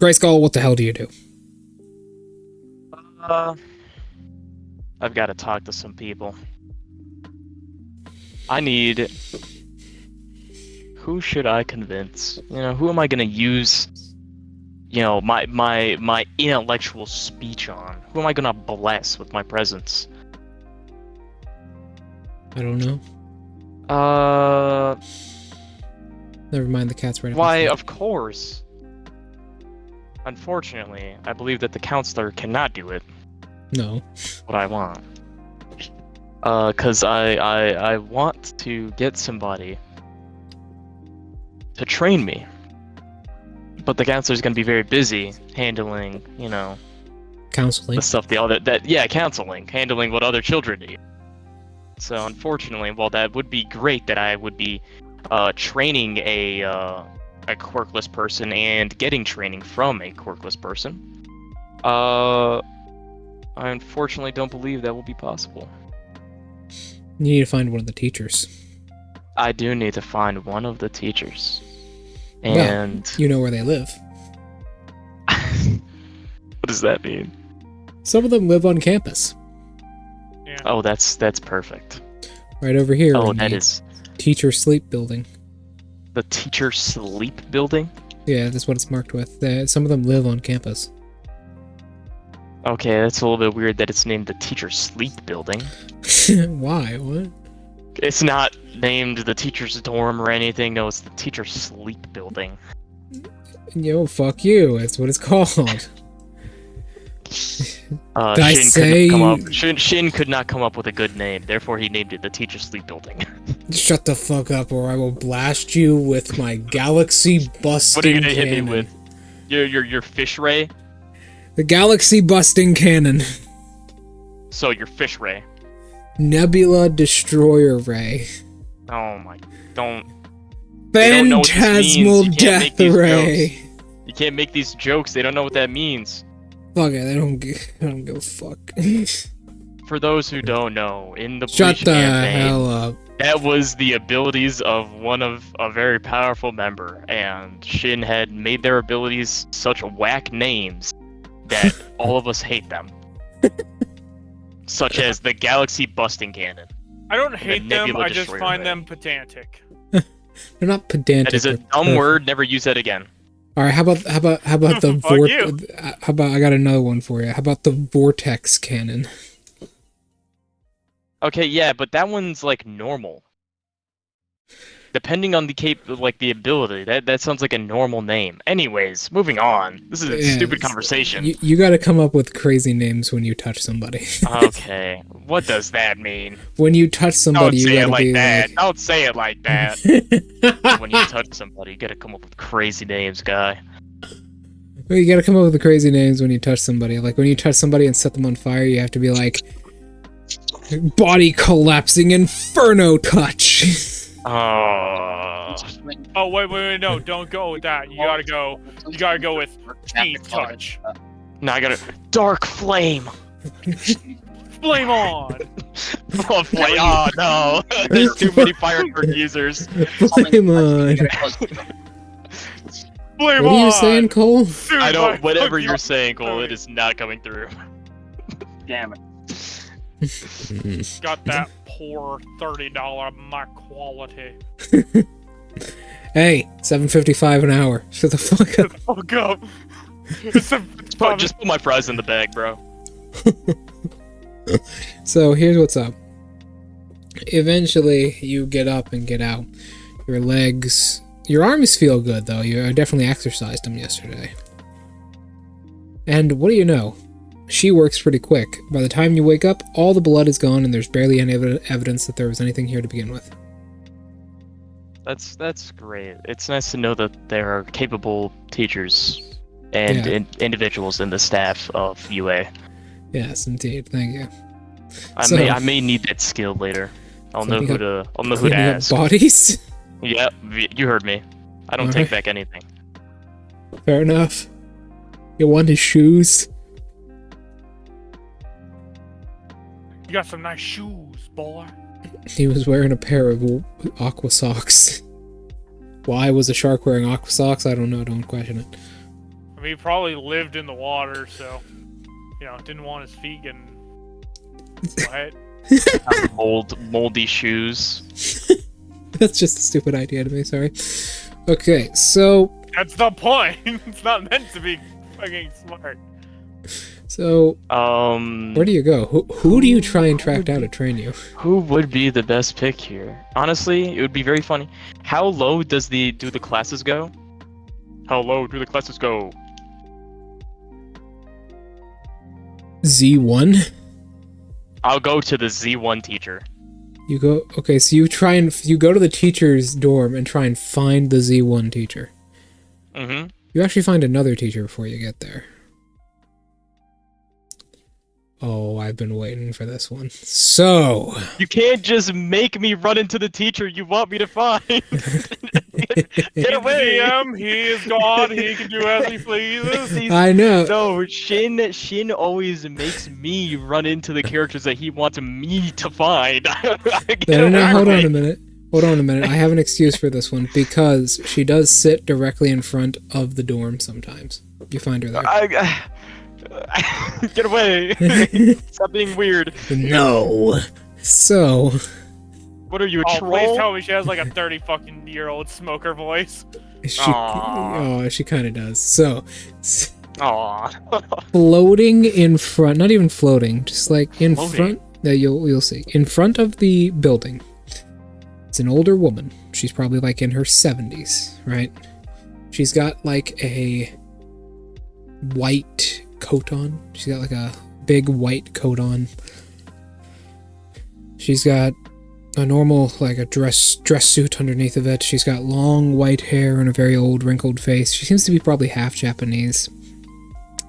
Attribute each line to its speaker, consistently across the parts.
Speaker 1: Grayskull, what the hell do you do?
Speaker 2: I've got to talk to some people. I need... Who should I convince? You know, who am I gonna use, you know, my intellectual speech on? Who am I gonna bless with my presence?
Speaker 1: I don't know. Never mind, the cat's right.
Speaker 2: Why, of course. Unfortunately, I believe that the counselor cannot do it.
Speaker 1: No.
Speaker 2: What I want. Cause I want to get somebody to train me. But the counselor's gonna be very busy handling, you know,
Speaker 1: Counseling.
Speaker 2: the stuff counseling, handling what other children need. So unfortunately, while that would be great that I would be training a quirkless person and getting training from a quirkless person, I unfortunately don't believe that will be possible.
Speaker 1: You need to find one of the teachers.
Speaker 2: I do need to find one of the teachers. And...
Speaker 1: Well, you know where they live.
Speaker 2: What does that mean?
Speaker 1: Some of them live on campus.
Speaker 3: Yeah.
Speaker 2: Oh, that's perfect.
Speaker 1: Right over here.
Speaker 2: Oh,
Speaker 1: in
Speaker 2: that
Speaker 1: the
Speaker 2: is...
Speaker 1: Teacher sleep building.
Speaker 2: The teacher sleep building?
Speaker 1: Yeah, that's what it's marked with. Some of them live on campus.
Speaker 2: Okay, that's a little bit weird that it's named the teacher sleep building.
Speaker 1: Why? What?
Speaker 2: It's not named the teacher's dorm or anything. No, it's the teacher sleep building.
Speaker 1: Yo, fuck you. That's what it's called.
Speaker 2: Shin could not come up with a good name. Therefore, he named it the teacher sleep building.
Speaker 1: Shut the fuck up, or I will blast you with my galaxy busting.
Speaker 2: What are you gonna
Speaker 1: cannon.
Speaker 2: hit me with? Your fish ray?
Speaker 1: The galaxy busting cannon.
Speaker 2: So your fish ray.
Speaker 1: Nebula destroyer ray.
Speaker 2: Oh my! Don't.
Speaker 1: Phantasmal death ray.
Speaker 2: You can't make these jokes. They don't know what that means.
Speaker 1: Fuck it. I don't give a fuck.
Speaker 2: For those who don't know, in the
Speaker 1: Shut
Speaker 2: Bleach
Speaker 1: the
Speaker 2: campaign,
Speaker 1: hell up.
Speaker 2: that was the abilities of one of a very powerful member, and Shin had made their abilities such whack names that all of us hate them. Such as the Galaxy Busting Cannon.
Speaker 3: I don't hate them, I just find them pedantic.
Speaker 1: They're not pedantic.
Speaker 2: That is a dumb word, never use that again.
Speaker 1: Alright, how about the how about I got another one for you. How about the vortex cannon?
Speaker 2: Okay, yeah, but that one's like normal. Depending on the ability, that sounds like a normal name. Anyways, moving on. This is a stupid conversation.
Speaker 1: You gotta come up with crazy names when you touch somebody.
Speaker 2: Okay, what does that mean?
Speaker 1: When you touch somebody,
Speaker 2: you gotta
Speaker 1: be
Speaker 2: like... Don't say it like that. When you touch somebody, you gotta come up with crazy names, guy.
Speaker 1: Well, you gotta come up with the crazy names when you touch somebody. Like, when you touch somebody and set them on fire, you have to be like... Body collapsing inferno touch!
Speaker 3: Oh wait, no, don't go with that. You gotta go with teeth touch.
Speaker 2: No, I gotta dark flame.
Speaker 3: Flame on.
Speaker 2: Oh, flame! Oh no, there's too many Firebird users.
Speaker 1: Flame on.
Speaker 3: Flame
Speaker 1: what are you saying, Cole?
Speaker 3: Dude,
Speaker 2: I don't. Whatever you're saying, Cole, it is not coming through.
Speaker 4: Damn it.
Speaker 3: Got that poor $30 my quality.
Speaker 1: Hey, $7.55 an hour. Shut the fuck up.
Speaker 3: Fuck up.
Speaker 2: Just put my fries in the bag, bro.
Speaker 1: So here's what's up. Eventually, you get up and get out. Your legs... Your arms feel good, though. You definitely exercised them yesterday. And what do you know? She works pretty quick. By the time you wake up, all the blood is gone and there's barely any evidence that there was anything here to begin with.
Speaker 2: That's great. It's nice to know that there are capable teachers and individuals in the staff of UA.
Speaker 1: Yes, indeed. Thank you.
Speaker 2: I may need that skill later. I'll know who to ask.
Speaker 1: Bodies?
Speaker 2: Yeah, you heard me. I don't take back anything.
Speaker 1: Fair enough. You want his shoes?
Speaker 3: You got some nice shoes, boy.
Speaker 1: He was wearing a pair of aqua socks. Why was a shark wearing aqua socks? I don't know. Don't question it.
Speaker 3: I mean, he probably lived in the water, so, you know, didn't want his feet getting wet.
Speaker 2: Moldy shoes.
Speaker 1: That's just a stupid idea to me, sorry. Okay, so...
Speaker 3: That's the point! It's not meant to be fucking smart.
Speaker 1: So, where do you go? Who do you try and track down to train you?
Speaker 2: Who would be the best pick here? Honestly, it would be very funny. How low do the classes go? How low do the classes go?
Speaker 1: Z1?
Speaker 2: I'll go to the Z1 teacher.
Speaker 1: You go... Okay, so you go to the teacher's dorm and try and find the Z1 teacher.
Speaker 2: Mm-hmm.
Speaker 1: You actually find another teacher before you get there. Oh, I've been waiting for this one. So...
Speaker 2: You can't just make me run into the teacher you want me to find. Get away!
Speaker 3: He is God, he can do as he pleases.
Speaker 1: I know.
Speaker 2: No, Shin always makes me run into the characters that he wants me to find.
Speaker 1: No, hold on a minute. Hold on a minute. I have an excuse for this one, because she does sit directly in front of the dorm sometimes. You find her there.
Speaker 2: Get away! Stop being weird.
Speaker 1: No. So...
Speaker 2: What are you, a troll?
Speaker 3: Please tell me she has like a 30-fucking-year-old smoker voice.
Speaker 1: She kind of does. So...
Speaker 2: Aww.
Speaker 1: Floating in front... Not even floating, just like in
Speaker 2: Floating?
Speaker 1: front... You'll see. In front of the building. It's an older woman. She's probably like in her 70s, right? She's got like a white coat on. She's got like a big white coat on. She's got a normal, like a dress suit underneath of it. She's got long white hair and a very old wrinkled face. She seems to be probably half Japanese.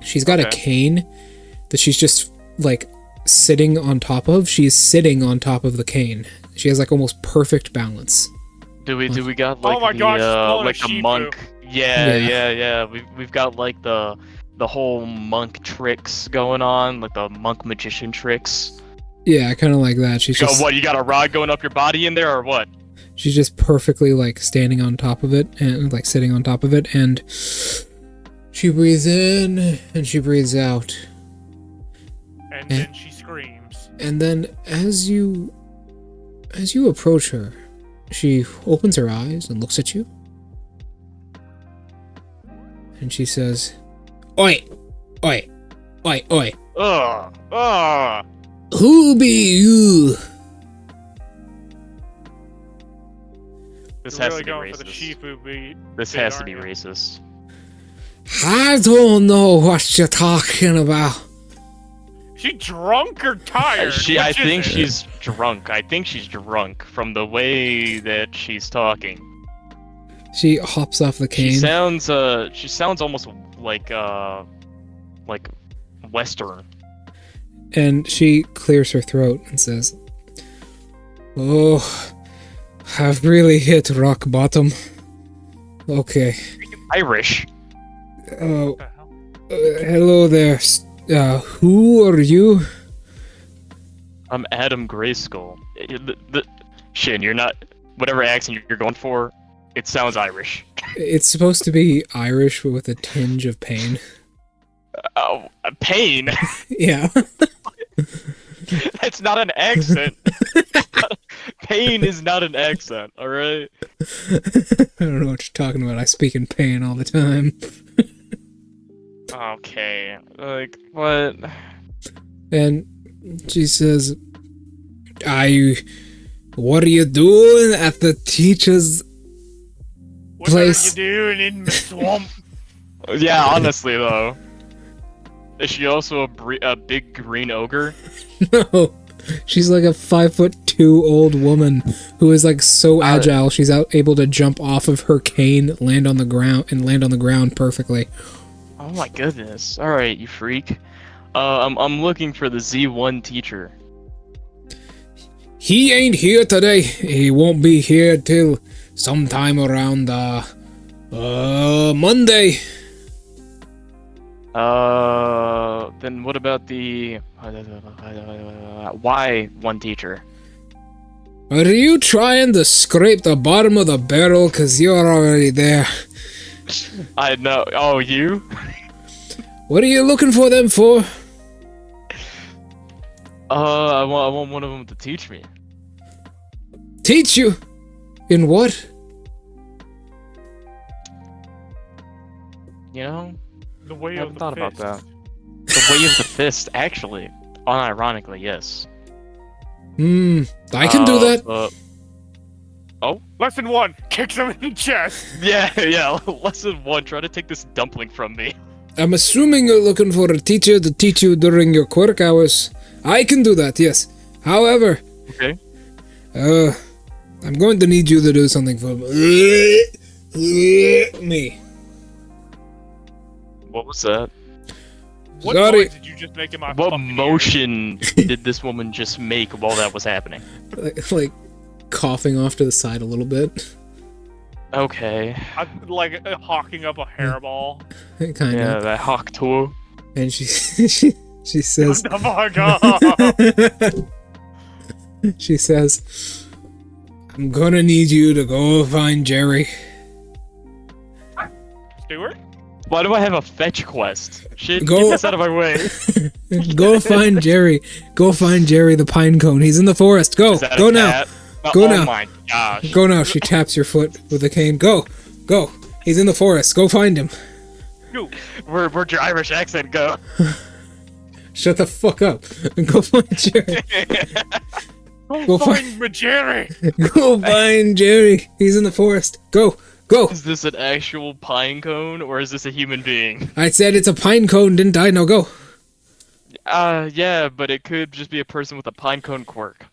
Speaker 1: She's got a cane that she's just like sitting on top of. She's sitting on top of the cane. She has like almost perfect balance.
Speaker 2: Do we got like like a monk? Yeah. We've got like the whole monk tricks going on, like the monk magician tricks.
Speaker 1: Yeah, kind of like that. She's just...
Speaker 2: What, you got a rod going up your body in there, or what?
Speaker 1: She's just perfectly, like, standing on top of it, and, like, sitting on top of it, and she breathes in, and she breathes out.
Speaker 3: And then she screams.
Speaker 1: And then, as you approach her, she opens her eyes and looks at you. And she says, "Oi! Oi! Oi! Oi! Who be you?"
Speaker 2: This
Speaker 3: You're
Speaker 2: has
Speaker 3: really
Speaker 2: to be
Speaker 3: going for the
Speaker 2: racist.
Speaker 3: Shifu beat.
Speaker 2: This has to be racist.
Speaker 1: I don't know what you're talking about.
Speaker 3: Is she drunk or tired?
Speaker 2: I think she's drunk. I think she's drunk from the way that she's talking.
Speaker 1: She hops off the cane.
Speaker 2: She sounds almost like Western.
Speaker 1: And she clears her throat and says, "Oh, I've really hit rock bottom. Okay.
Speaker 2: Irish.
Speaker 1: Hello there. Who are you?"
Speaker 2: I'm Adam Grayskull. Shin, you're not... Whatever accent you're going for, it sounds Irish.
Speaker 1: It's supposed to be Irish, but with a tinge of pain.
Speaker 2: Oh, pain?
Speaker 1: Yeah.
Speaker 2: That's not an accent. Pain is not an accent, alright?
Speaker 1: I don't know what you're talking about. I speak in pain all the time.
Speaker 2: Okay. Like, what?
Speaker 1: And she says, what are you doing at the teacher's place?
Speaker 3: What are you doing in the swamp?
Speaker 2: Yeah, honestly, though. Is she also a big green ogre?
Speaker 1: No. She's like a 5'2" old woman who is like so agile she's able to jump off of her cane, land on the ground perfectly.
Speaker 2: Oh my goodness. Alright, you freak. I'm looking for the Z1 teacher.
Speaker 1: He ain't here today. He won't be here till sometime around Monday.
Speaker 2: Then what about the Y1 teacher?
Speaker 1: Are you trying to scrape the bottom of the barrel? 'Cause you're already there.
Speaker 2: I know. Oh, you?
Speaker 1: What are you looking for them for?
Speaker 2: I want one of them to teach me.
Speaker 1: Teach you? In what?
Speaker 2: You know,
Speaker 3: The way
Speaker 2: I
Speaker 3: of
Speaker 2: haven't
Speaker 3: the
Speaker 2: thought about
Speaker 3: fist.
Speaker 2: that. The way of the fist, actually. Unironically, yes.
Speaker 1: I can do that.
Speaker 3: Lesson 1, kicks him in the chest.
Speaker 2: Yeah. Lesson 1, try to take this dumpling from me.
Speaker 1: I'm assuming you're looking for a teacher to teach you during your quirk hours. I can do that, yes. However,
Speaker 2: Okay.
Speaker 1: I'm going to need you to do something for me.
Speaker 2: What was that?
Speaker 3: What
Speaker 1: Sorry.
Speaker 3: noise did you just make in my
Speaker 2: What
Speaker 3: fucking
Speaker 2: motion did this woman just make while that was happening?
Speaker 1: Like coughing off to the side a little bit.
Speaker 2: Okay.
Speaker 3: ear? I'm like hawking up a hairball.
Speaker 1: Kind
Speaker 2: Yeah,
Speaker 1: of.
Speaker 2: that hawk tool.
Speaker 1: And she says,
Speaker 3: Oh my god!
Speaker 1: she says, I'm gonna need you to go find Jerry.
Speaker 3: Stewart?
Speaker 2: Why do I have a fetch quest? Shit,
Speaker 1: Go-
Speaker 2: get this out of my way.
Speaker 1: Go find Jerry. Go find Jerry the pine cone. He's in the forest. Go.
Speaker 2: Is that
Speaker 1: Go
Speaker 2: a
Speaker 1: now.
Speaker 2: cat?
Speaker 1: Go
Speaker 2: Oh
Speaker 1: now.
Speaker 2: my gosh.
Speaker 1: Go now. She taps your foot with a cane. Go. Go. He's in the forest. Go find him.
Speaker 3: You.
Speaker 2: Where'd your Irish accent go?
Speaker 1: Shut the fuck up. Go find Jerry.
Speaker 3: Go
Speaker 1: Go
Speaker 3: find Jerry!
Speaker 1: Go find Jerry. He's in the forest. Go. Go.
Speaker 2: Is this an actual pine cone or is this a human being?
Speaker 1: I said it's a pine cone, didn't I? Now go.
Speaker 2: Yeah, but it could just be a person with a pine cone quirk.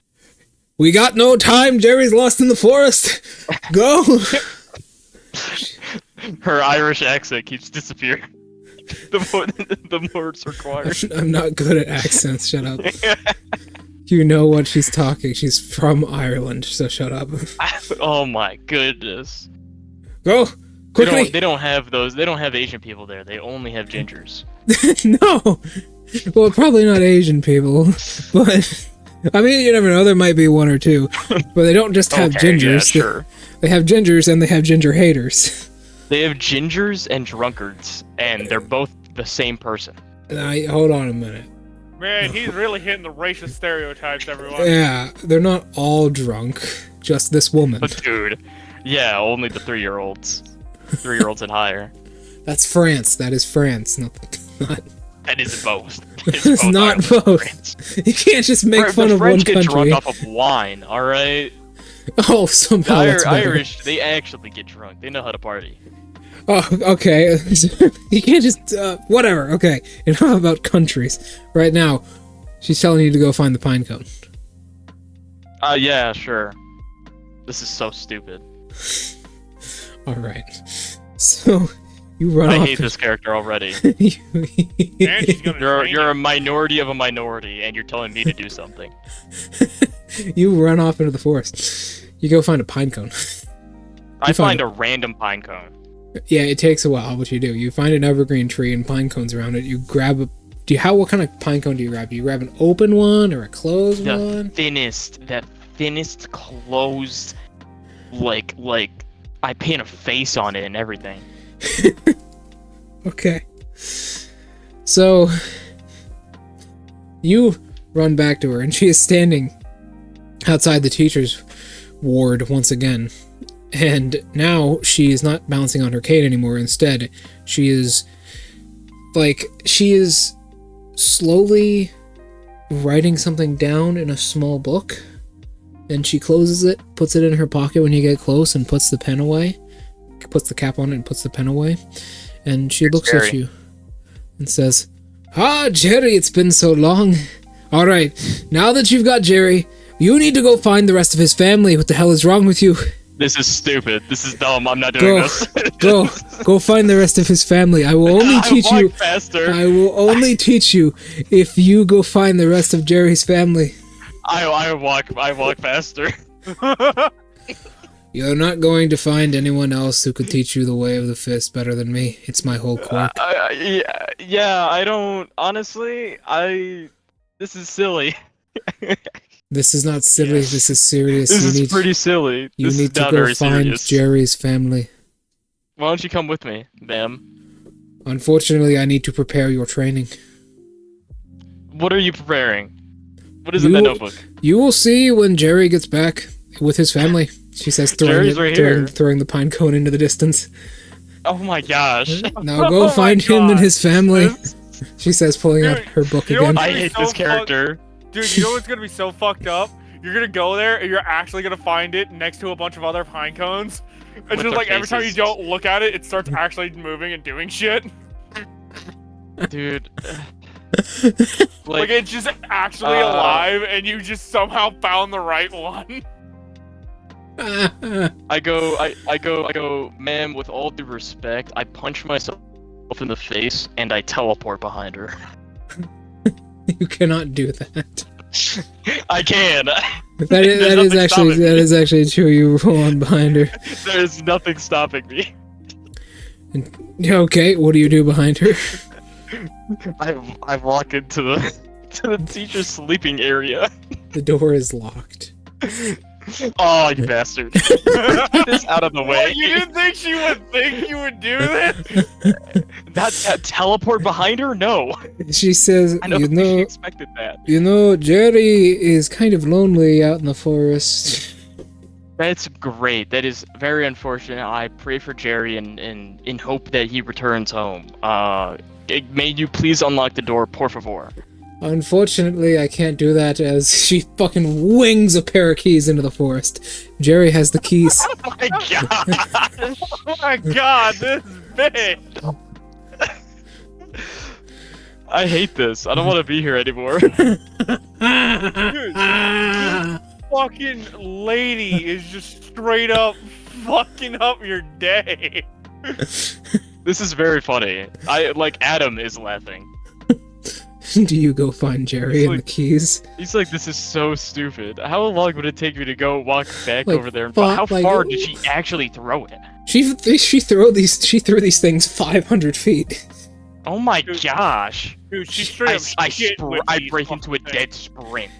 Speaker 1: We got no time. Jerry's lost in the forest. Go.
Speaker 2: Her Irish accent keeps disappearing. The more it's required.
Speaker 1: I'm not good at accents. Shut up. You know what she's talking. She's from Ireland, so shut up.
Speaker 2: Oh my goodness.
Speaker 1: Go. Quickly.
Speaker 2: They don't have those. They don't have Asian people there. They only have gingers.
Speaker 1: No. Well, probably not Asian people, but I mean, you never know. There might be one or two, but they don't just have
Speaker 2: Okay,
Speaker 1: gingers.
Speaker 2: yeah, sure.
Speaker 1: They have gingers and they have ginger haters.
Speaker 2: They have gingers and drunkards, and they're both the same person.
Speaker 1: Hold on a minute.
Speaker 3: Man, he's really hitting the racist stereotypes, everyone.
Speaker 1: Yeah, they're not all drunk. Just this woman.
Speaker 2: But dude, yeah, only the 3-year-olds. 3-year-olds and higher.
Speaker 1: That's France. That is France. Not.
Speaker 2: That is both.
Speaker 1: It's not
Speaker 2: Ireland and
Speaker 1: both.
Speaker 2: France.
Speaker 1: You can't just make fun
Speaker 2: The
Speaker 1: of
Speaker 2: French
Speaker 1: one
Speaker 2: get drunk
Speaker 1: country.
Speaker 2: off of wine, alright?
Speaker 1: Oh, somehow that's better.
Speaker 2: Irish, they actually get drunk. They know how to party.
Speaker 1: Oh, okay. You can't just whatever. Okay, enough about countries. Right now, she's telling you to go find the pine cone.
Speaker 2: Yeah, sure. This is so stupid.
Speaker 1: All right. So you run
Speaker 2: I
Speaker 1: off.
Speaker 2: hate this character already.
Speaker 3: And she's gonna train
Speaker 2: You're a
Speaker 3: him.
Speaker 2: minority of a minority, and you're telling me to do something.
Speaker 1: You run off into the forest. You go find a pine cone.
Speaker 2: I
Speaker 1: find
Speaker 2: find a random pine cone.
Speaker 1: Yeah, it takes a while. What you do? You find an evergreen tree and pine cones around it. You grab a. What kind of pine cone do you grab? Do you grab an open one or a closed one?
Speaker 2: That thinnest closed, like I paint a face on it and everything.
Speaker 1: Okay. So you run back to her, and she is standing outside the teacher's ward once again. And now she is not bouncing on her cane anymore. Instead, she is slowly writing something down in a small book. And she closes it, puts it in her pocket when you get close, and puts the pen away. Puts the cap on it and puts the pen away. And she looks at
Speaker 2: Jerry.
Speaker 1: you and says, "Ah, Jerry, it's been so long. All right, now that you've got Jerry, you need to go find the rest of his family. What the hell is wrong with you?
Speaker 2: This is stupid. This is dumb. I'm not doing
Speaker 1: Go,
Speaker 2: this.
Speaker 1: go find the rest of his family. I will only teach
Speaker 2: I
Speaker 1: you.
Speaker 2: walk faster.
Speaker 1: I will only teach you if you go find the rest of Jerry's family.
Speaker 2: I walk faster.
Speaker 1: You're not going to find anyone else who could teach you the way of the fist better than me. It's my whole quirk.
Speaker 2: Yeah, I don't. Honestly, this is silly.
Speaker 1: This is not silly.
Speaker 2: Yes.
Speaker 1: This is serious.
Speaker 2: This
Speaker 1: you
Speaker 2: is
Speaker 1: need,
Speaker 2: pretty silly.
Speaker 1: you
Speaker 2: This
Speaker 1: need
Speaker 2: is
Speaker 1: to
Speaker 2: not
Speaker 1: go
Speaker 2: very
Speaker 1: find
Speaker 2: serious.
Speaker 1: Jerry's family.
Speaker 2: Why don't you come with me, ma'am?
Speaker 1: Unfortunately, I need to prepare your training.
Speaker 2: What are you preparing? What is in that notebook?
Speaker 1: You will see when Jerry gets back with his family. She says,
Speaker 2: Jerry's right here.
Speaker 1: throwing the pine cone into the distance.
Speaker 2: Oh my gosh.
Speaker 1: Now go find him and his family. She says, pulling out her book again.
Speaker 2: I hate this character.
Speaker 3: Dude, you know what's gonna be so fucked up? You're gonna go there and you're actually gonna find it next to a bunch of other pine cones. And just like every time you don't look at it, it starts actually moving and doing shit.
Speaker 2: Dude.
Speaker 3: Like it's just actually alive and you just somehow found the right one.
Speaker 2: I go, ma'am, with all due respect, I punch myself in the face and I teleport behind her.
Speaker 1: You cannot do that.
Speaker 2: I can.
Speaker 1: That is actually true. You roll on behind her.
Speaker 2: There's nothing stopping me.
Speaker 1: Okay, what do you do behind her?
Speaker 2: I walk into the teacher's sleeping area.
Speaker 1: The door is locked.
Speaker 2: Oh, you bastard! Get this out of the way.
Speaker 3: What, you didn't think she would think you would do this?
Speaker 2: That teleport behind her? No.
Speaker 1: She says,
Speaker 2: I don't think she expected that.
Speaker 1: You know, Jerry is kind of lonely out in the forest.
Speaker 2: That's great. That is very unfortunate. I pray for Jerry and in hope that he returns home. May you please unlock the door, por favor.
Speaker 1: Unfortunately, I can't do that as she fucking wings a pair of keys into the forest. Jerry has the keys.
Speaker 2: Oh my god!
Speaker 3: Oh my god, this is big!
Speaker 2: I hate this. I don't want to be here anymore.
Speaker 3: Dude, this fucking lady is just straight up fucking up your day.
Speaker 2: This is very funny. Adam is laughing.
Speaker 1: Do you go find Jerry and the keys?
Speaker 2: He's like, this is so stupid. How long would it take me to go walk back over there? And how
Speaker 1: like,
Speaker 2: far did she actually throw it?
Speaker 1: She threw these things 500 feet.
Speaker 2: Oh my gosh!
Speaker 3: Dude, she straight up
Speaker 2: I break into a dead sprint.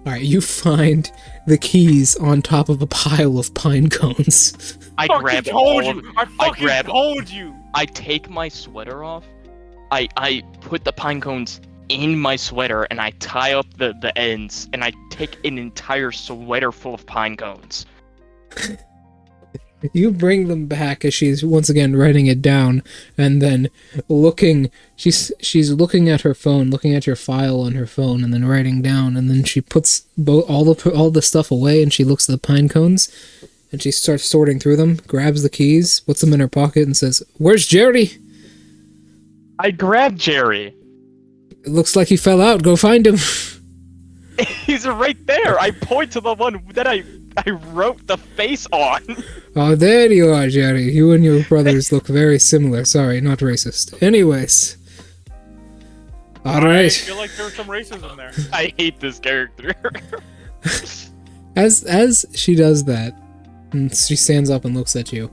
Speaker 1: All right, you find the keys on top of a pile of pine cones.
Speaker 2: I grab all of them.
Speaker 3: I told you.
Speaker 2: I take my sweater off. I put the pine cones in my sweater and I tie up the ends and I take an entire sweater full of pine cones.
Speaker 1: You bring them back as she's once again writing it down and then looking. She's looking at her phone, looking at your file on her phone, and then writing down. And then she puts all the stuff away and she looks at the pine cones and she starts sorting through them. Grabs the keys, puts them in her pocket, and says, "Where's Jerry?"
Speaker 2: I grab Jerry.
Speaker 1: It looks like he fell out. Go find him.
Speaker 2: He's right there. I point to the one that I wrote the face on.
Speaker 1: Oh, there you are, Jerry. You and your brothers look very similar. Sorry, not racist. Anyways. Alright.
Speaker 3: I feel like there's some racism there.
Speaker 2: I hate this character.
Speaker 1: As she does that, and she stands up and looks at you,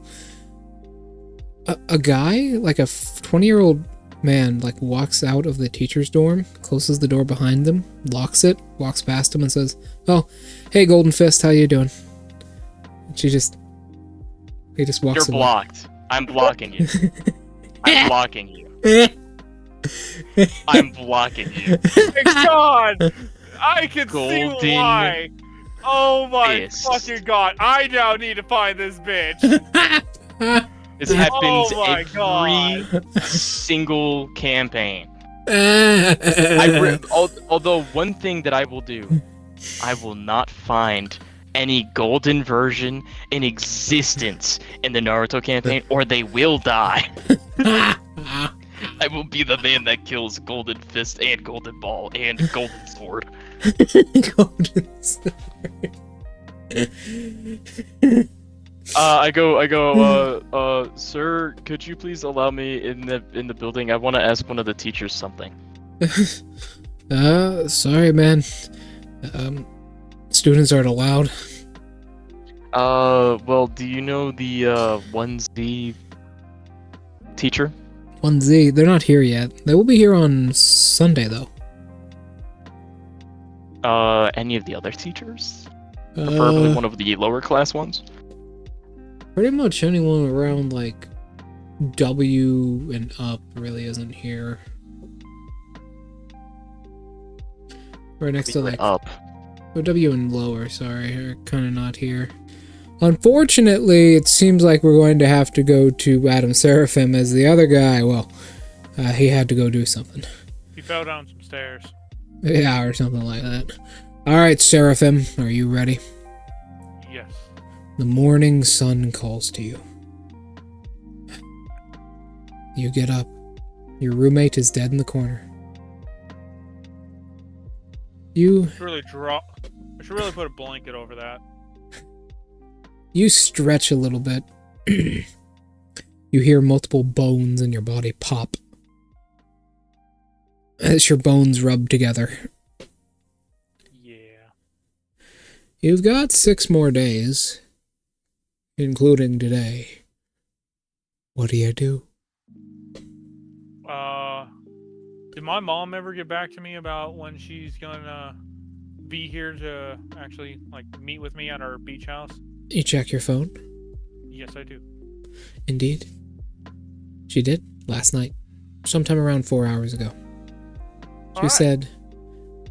Speaker 1: a guy, like a 20-year-old man, like walks out of the teacher's dorm, closes the door behind them, locks it, walks past him and says, "Oh, hey, Golden Fist, how you doing?" And he just walks
Speaker 2: You're
Speaker 1: away.
Speaker 2: blocked. I'm blocking you. I'm blocking you. I'm blocking you.
Speaker 3: Oh my god! I can
Speaker 2: Golden
Speaker 3: see why! Oh my
Speaker 2: Fist.
Speaker 3: fucking god, I now need to find this bitch!
Speaker 2: This happens
Speaker 3: Oh my
Speaker 2: every single campaign.
Speaker 1: Ah.
Speaker 2: Although one thing that I will do, I will not find any golden version in existence in the Naruto campaign, or they will die. I will be the man that kills Golden Fist and Golden Ball and Golden Sword.
Speaker 1: Golden Sword.
Speaker 2: I go, sir, could you please allow me in the building? I want to ask one of the teachers something.
Speaker 1: Sorry, man. Students aren't allowed.
Speaker 2: Well, do you know the 1Z teacher?
Speaker 1: 1Z, they're not here yet. They will be here on Sunday, though.
Speaker 2: Any of the other teachers? Preferably one of the lower class ones?
Speaker 1: Pretty much anyone around, like, W and up really isn't here. Right next to like
Speaker 2: up.
Speaker 1: or W and lower, sorry, are kind of not here. Unfortunately, it seems like we're going to have to go to Adam Seraphim as the other guy. Well, he had to go do something.
Speaker 3: He fell down some stairs.
Speaker 1: Yeah, or something like that. Alright, Seraphim, are you ready?
Speaker 3: Yes.
Speaker 1: The morning sun calls to you. You get up. Your roommate is dead in the corner. You
Speaker 3: I should really put a blanket over that.
Speaker 1: You stretch a little bit. You hear multiple bones in your body pop as your bones rub together.
Speaker 3: Yeah.
Speaker 1: You've got 6 more days, including today. What do you do?
Speaker 3: Did my mom ever get back to me about when she's gonna be here to actually, like, meet with me at our beach house?
Speaker 1: You check your phone?
Speaker 3: Yes, I do.
Speaker 1: Indeed. She did, last night. Sometime around 4 hours ago. She said,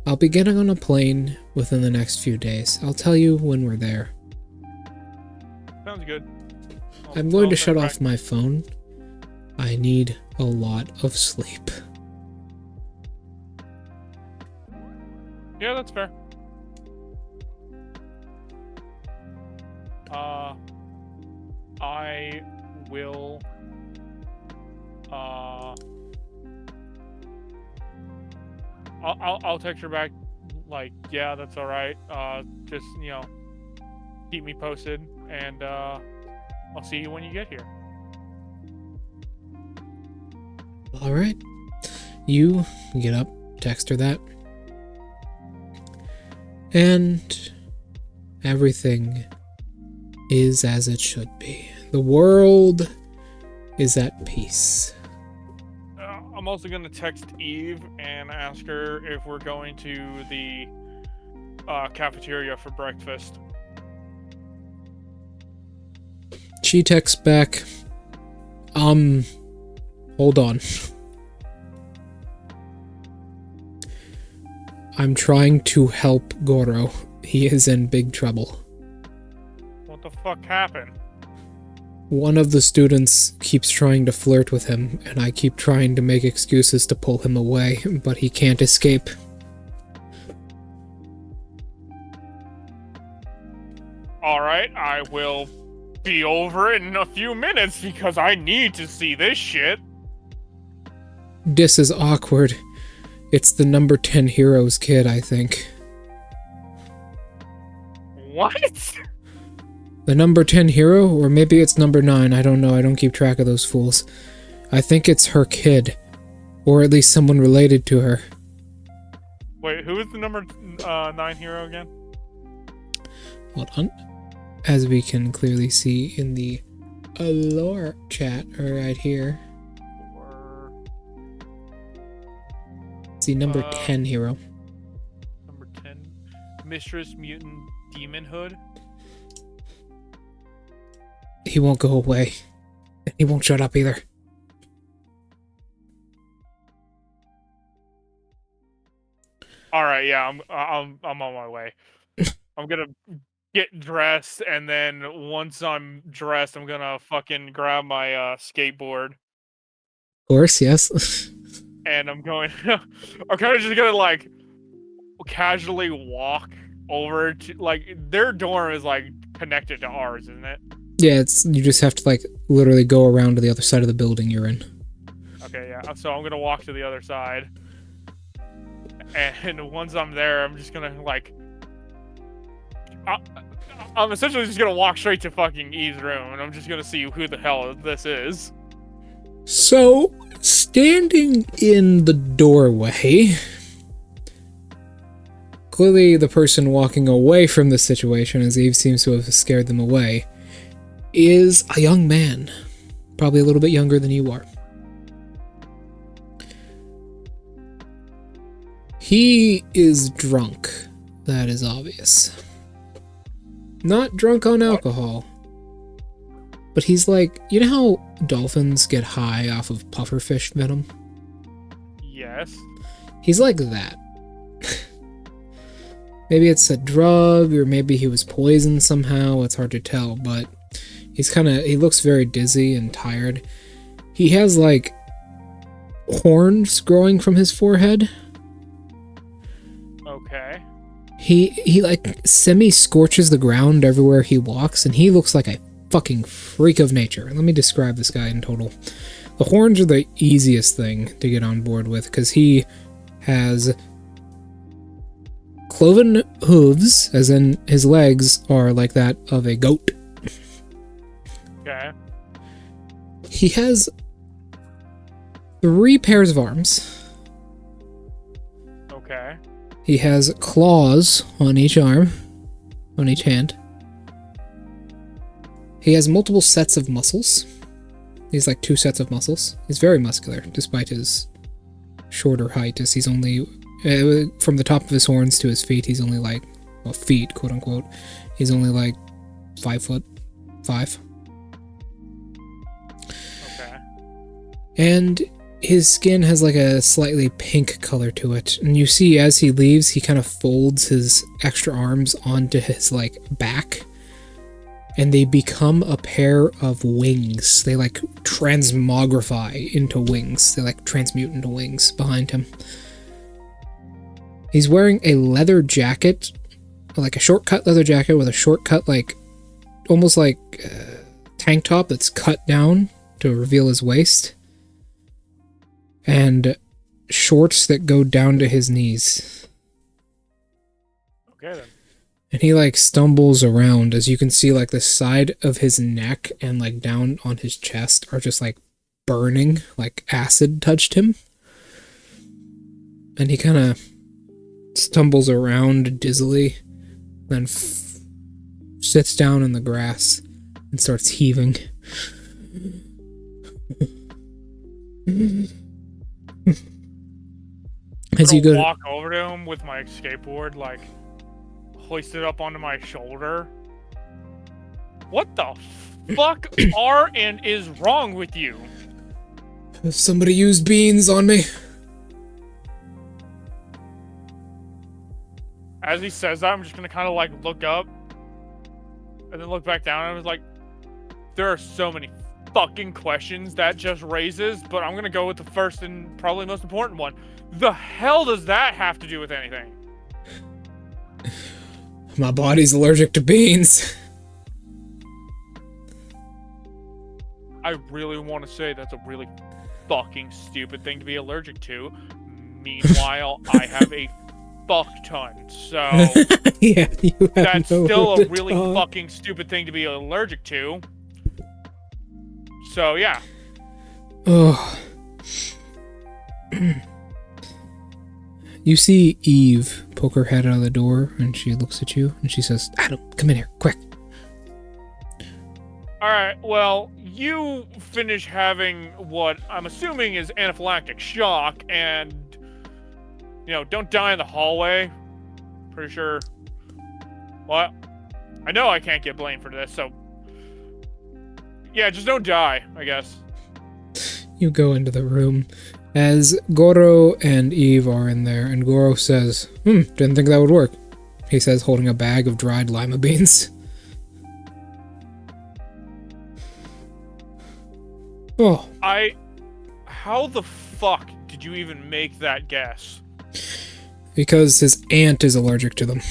Speaker 1: I'll be getting on a plane within the next few days. I'll tell you when we're there.
Speaker 3: Sounds good.
Speaker 1: I'm going to shut off my phone. I need a lot of sleep.
Speaker 3: Yeah, that's fair. I will, I'll text her back, like, yeah, that's alright. Just, you know, keep me posted, and, I'll see you when you get here.
Speaker 1: Alright. You get up, text her that. And everything is as it should be. The world is at peace.
Speaker 3: I'm also going to text Eve and ask her if we're going to the cafeteria for breakfast.
Speaker 1: She texts back, hold on. I'm trying to help Goro. He is in big trouble.
Speaker 3: What the fuck happened?
Speaker 1: One of the students keeps trying to flirt with him, and I keep trying to make excuses to pull him away, but he can't escape.
Speaker 3: Alright, I will be over in a few minutes because I need to see this shit.
Speaker 1: This is awkward. It's the number 10 Heroes kid, I think.
Speaker 3: What?
Speaker 1: The number 10 hero? Or maybe it's number 9, I don't know, I don't keep track of those fools. I think it's her kid. Or at least someone related to her.
Speaker 3: Wait, who is the number 9 hero again?
Speaker 1: Hold on. As we can clearly see in the lore chat right here. It's the number 10 hero.
Speaker 3: Number 10. Mistress Mutant Demon Hood.
Speaker 1: He won't go away. He won't shut up either.
Speaker 3: Alright, yeah, I'm on my way. I'm gonna get dressed, and then once I'm dressed, I'm gonna fucking grab my skateboard.
Speaker 1: Of course, yes.
Speaker 3: And I'm going... I'm kind of just gonna, like, casually walk over to... Like, their dorm is, like, connected to ours, isn't it?
Speaker 1: Yeah, it's you just have to, like, literally go around to the other side of the building you're in.
Speaker 3: Okay, yeah. So I'm gonna walk to the other side. And once I'm there, I'm just gonna, like... I'm essentially just gonna walk straight to fucking Eve's room, and I'm just gonna see who the hell this is.
Speaker 1: So, standing in the doorway, clearly the person walking away from the situation, as Eve seems to have scared them away, is a young man, probably a little bit younger than you are. He is drunk, that is obvious. Not drunk on alcohol, but he's like, you know how dolphins get high off of pufferfish venom?
Speaker 3: Yes.
Speaker 1: He's like that. Maybe it's a drug, or maybe he was poisoned somehow. It's hard to tell, but he looks very dizzy and tired. He has, like, horns growing from his forehead.
Speaker 3: Okay.
Speaker 1: He like, semi-scorches the ground everywhere he walks, and he looks like a fucking freak of nature. Let me describe this guy in total. The horns are the easiest thing to get on board with, because he has cloven hooves, as in his legs are like that of a goat.
Speaker 3: Okay.
Speaker 1: He has 3 pairs of arms.
Speaker 3: Okay.
Speaker 1: He has claws on each arm, on each hand. He has multiple sets of muscles. He's like 2 sets of muscles. He's very muscular, despite his shorter height, as he's only, from the top of his horns to his feet, he's only like, well, feet, quote unquote, he's only like 5'5".
Speaker 3: Okay.
Speaker 1: And his skin has like a slightly pink color to it. And you see as he leaves, he kind of folds his extra arms onto his like back. And they become a pair of wings. They like transmogrify into wings. They like transmute into wings behind him. He's wearing a leather jacket, like a short-cut leather jacket with a short-cut, like, almost like tank top that's cut down to reveal his waist. And shorts that go down to his knees.
Speaker 3: Okay then.
Speaker 1: And he like stumbles around, as you can see like the side of his neck and like down on his chest are just like burning, like acid touched him. And he kind of stumbles around dizzily, then sits down in the grass and starts heaving. As you
Speaker 3: I'm gonna
Speaker 1: go
Speaker 3: walk over to him with my skateboard, like, hoisted up onto my shoulder. What the fuck are and is wrong with you?
Speaker 1: Somebody used beans on me.
Speaker 3: As he says that, I'm just gonna kind of like look up and then look back down, and I was like, there are so many fucking questions that just raises, but I'm gonna go with the first and probably most important one. The hell does that have to do with anything?
Speaker 1: My body's allergic to beans.
Speaker 3: I really want to say that's a really fucking stupid thing to be allergic to. Meanwhile, I have a fuck ton, so
Speaker 1: Yeah, you have
Speaker 3: that's still
Speaker 1: nowhere
Speaker 3: a
Speaker 1: to
Speaker 3: really
Speaker 1: talk.
Speaker 3: fucking stupid thing to be allergic to. So yeah.
Speaker 1: Oh. You see Eve poke her head out of the door, and she looks at you, and she says, Adam, come in here, quick.
Speaker 3: Alright, well, you finish having what I'm assuming is anaphylactic shock, and, you know, don't die in the hallway. Pretty sure. Well, I know I can't get blamed for this, so. Yeah, just don't die, I guess.
Speaker 1: You go into the room, as Goro and Eve are in there, and Goro says, didn't think that would work. He says, holding a bag of dried lima beans. Oh.
Speaker 3: How the fuck did you even make that guess?
Speaker 1: Because his aunt is allergic to them.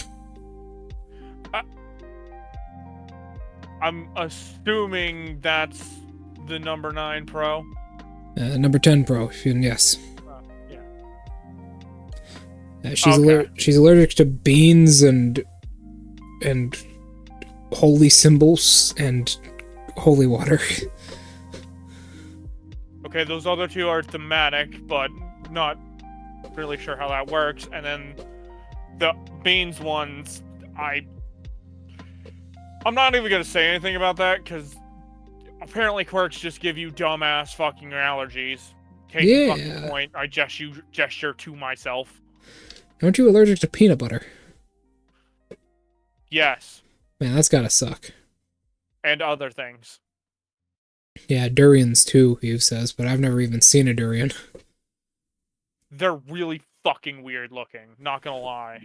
Speaker 3: I'm assuming that's the number 9 Pro.
Speaker 1: Number 10 Pro, yes.
Speaker 3: Yeah.
Speaker 1: She's allergic to beans and holy symbols and holy water.
Speaker 3: Okay, those other 2 are thematic, but not really sure how that works. And then the beans ones, I'm not even gonna say anything about that, because apparently quirks just give you dumbass fucking allergies. Case in fucking point, I gesture to myself.
Speaker 1: Aren't you allergic to peanut butter?
Speaker 3: Yes.
Speaker 1: Man, that's gotta suck.
Speaker 3: And other things.
Speaker 1: Yeah, durians too, Eve says, but I've never even seen a durian.
Speaker 3: They're really fucking weird looking, not gonna lie.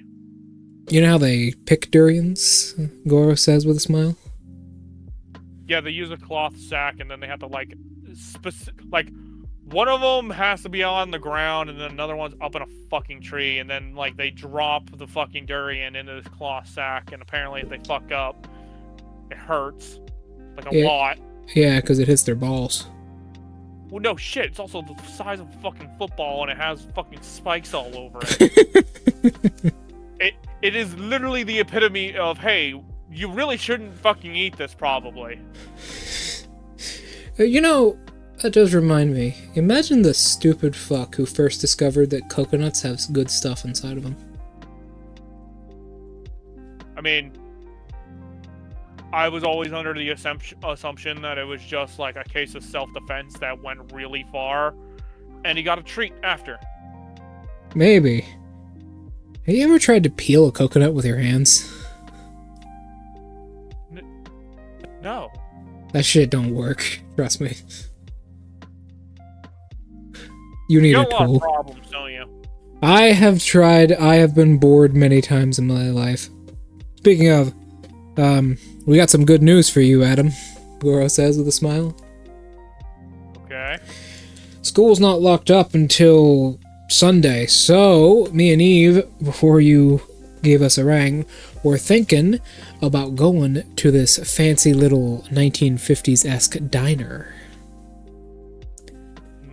Speaker 1: You know how they pick durians? Goro says with a smile.
Speaker 3: Yeah, they use a cloth sack and then they have to like one of them has to be on the ground and then another one's up in a fucking tree, and then like they drop the fucking durian into this cloth sack, and apparently if they fuck up, it hurts. Like a lot.
Speaker 1: Yeah, because it hits their balls.
Speaker 3: Well, no shit, it's also the size of a fucking football and it has fucking spikes all over it. It is literally the epitome of, hey, you really shouldn't fucking eat this, probably.
Speaker 1: You know, that does remind me. Imagine the stupid fuck who first discovered that coconuts have good stuff inside of them.
Speaker 3: I mean, I was always under the assumption that it was just like a case of self-defense that went really far, and he got a treat after.
Speaker 1: Maybe. Have you ever tried to peel a coconut with your hands?
Speaker 3: No.
Speaker 1: That shit don't work. Trust me. You need a tool.
Speaker 3: You got a lot of problems, don't you?
Speaker 1: I have tried. I have been bored many times in my life. Speaking of, we got some good news for you, Adam, Goro says with a smile.
Speaker 3: Okay.
Speaker 1: School's not locked up until Sunday, so me and Eve, before you gave us a ring, were thinking about going to this fancy little 1950s-esque diner.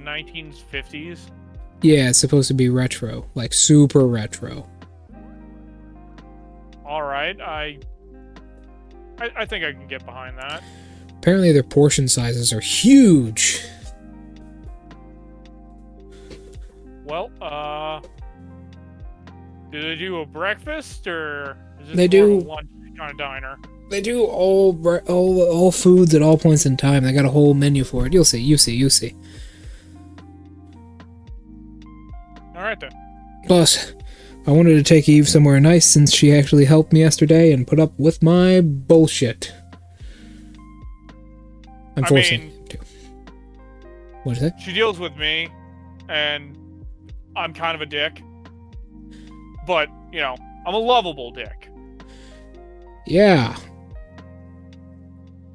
Speaker 3: 1950s?
Speaker 1: Yeah, it's supposed to be retro, like super retro.
Speaker 3: Alright, I think I can get behind that.
Speaker 1: Apparently their portion sizes are huge.
Speaker 3: Well, do they do a breakfast, or is this
Speaker 1: They
Speaker 3: more
Speaker 1: do.
Speaker 3: of a lunch kind of diner?
Speaker 1: They do all foods at all points in time. They got a whole menu for it. You'll see, you see.
Speaker 3: Alright then.
Speaker 1: Plus, I wanted to take Eve somewhere nice since she actually helped me yesterday and put up with my bullshit. I'm forcing her to. What'd you say?
Speaker 3: She deals with me, and I'm kind of a dick. But, you know, I'm a lovable dick.
Speaker 1: Yeah.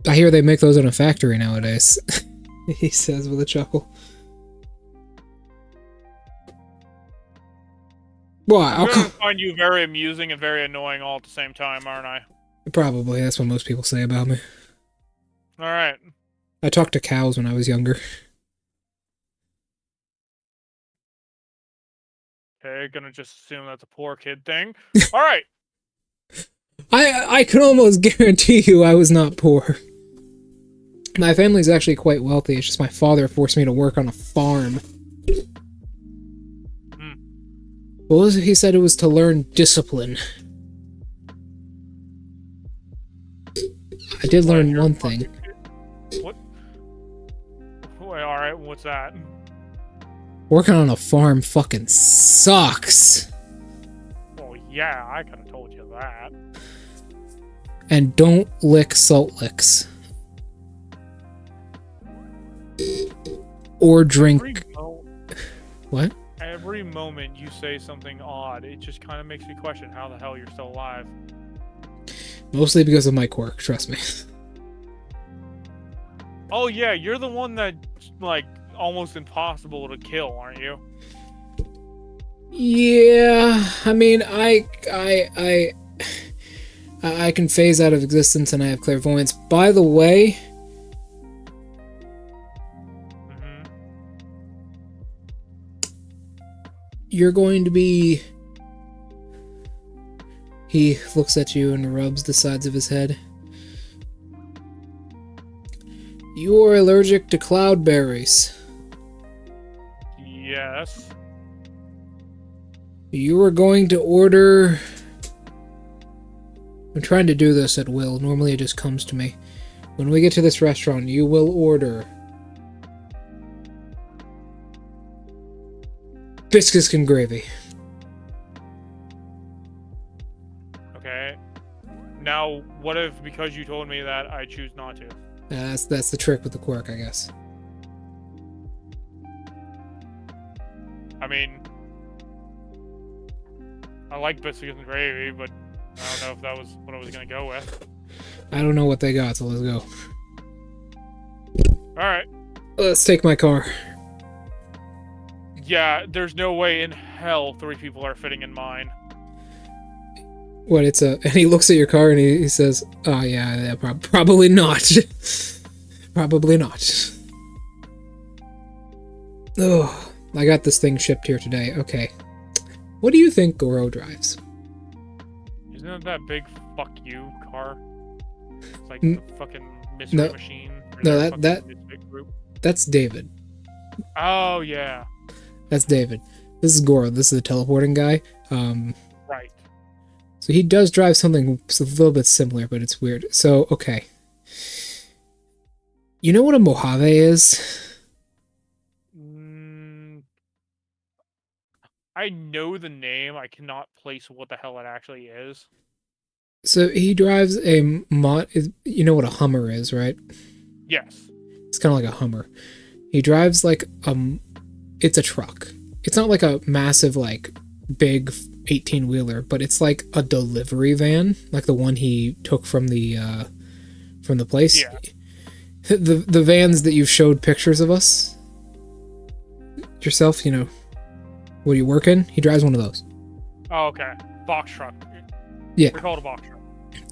Speaker 1: I hear they make those in a factory nowadays. He says with a chuckle. What?
Speaker 3: I'm going to find you very amusing and very annoying all at the same time, aren't I?
Speaker 1: Probably. That's what most people say about me.
Speaker 3: Alright.
Speaker 1: I talked to cows when I was younger.
Speaker 3: Okay, gonna just assume that's a poor kid thing. Alright.
Speaker 1: I can almost guarantee you I was not poor. My family's actually quite wealthy. It's just my father forced me to work on a farm. What was it? He said it was to learn discipline. I did learn one thing.
Speaker 3: What? Wait, alright, what's that?
Speaker 1: Working on a farm fucking sucks.
Speaker 3: Well, yeah, I could have told you that.
Speaker 1: And don't lick salt licks. Or drink... What?
Speaker 3: Every moment you say something odd, it just kind of makes me question how the hell you're still alive.
Speaker 1: Mostly because of my quirk, trust me.
Speaker 3: Oh yeah, you're the one that, like, almost impossible to kill, aren't you?
Speaker 1: Yeah, I mean, I can phase out of existence and I have clairvoyance. By the way... You're going to be... He looks at you and rubs the sides of his head. You are allergic to cloudberries.
Speaker 3: Yes.
Speaker 1: You are going to order... I'm trying to do this at will. Normally it just comes to me. When we get to this restaurant, you will order... biscuits and gravy.
Speaker 3: Okay. Now, what if, because you told me that, I choose not to?
Speaker 1: That's the trick with the quirk, I guess.
Speaker 3: I mean, I like biscuits and gravy, but I don't know if that was what I was gonna go with.
Speaker 1: I don't know what they got, so let's go.
Speaker 3: Alright.
Speaker 1: Let's take my car.
Speaker 3: Yeah, there's no way in hell 3 people are fitting in mine.
Speaker 1: What, it's a... And he looks at your car and he says, oh, yeah, probably not. Probably not. Oh, I got this thing shipped here today. Okay. What do you think Goro drives?
Speaker 3: Isn't it that big fuck you car? It's like the fucking mystery machine.
Speaker 1: No, that's David.
Speaker 3: Oh, yeah.
Speaker 1: That's David. This is Goro. This is the teleporting guy.
Speaker 3: Right.
Speaker 1: So he does drive something a little bit similar, but it's weird. So, okay. You know what a Mojave is?
Speaker 3: I know the name. I cannot place what the hell it actually is.
Speaker 1: So he drives a you know what a Hummer is, right?
Speaker 3: Yes.
Speaker 1: It's kind of like a Hummer. He drives like it's a truck. It's not like a massive like big 18-wheeler, but it's like a delivery van, like the one he took from the place.
Speaker 3: Yeah.
Speaker 1: The vans that you've showed pictures of us yourself, you know, where you work in, he drives one of those.
Speaker 3: Oh, okay. Box truck.
Speaker 1: Yeah.
Speaker 3: We call it a box truck.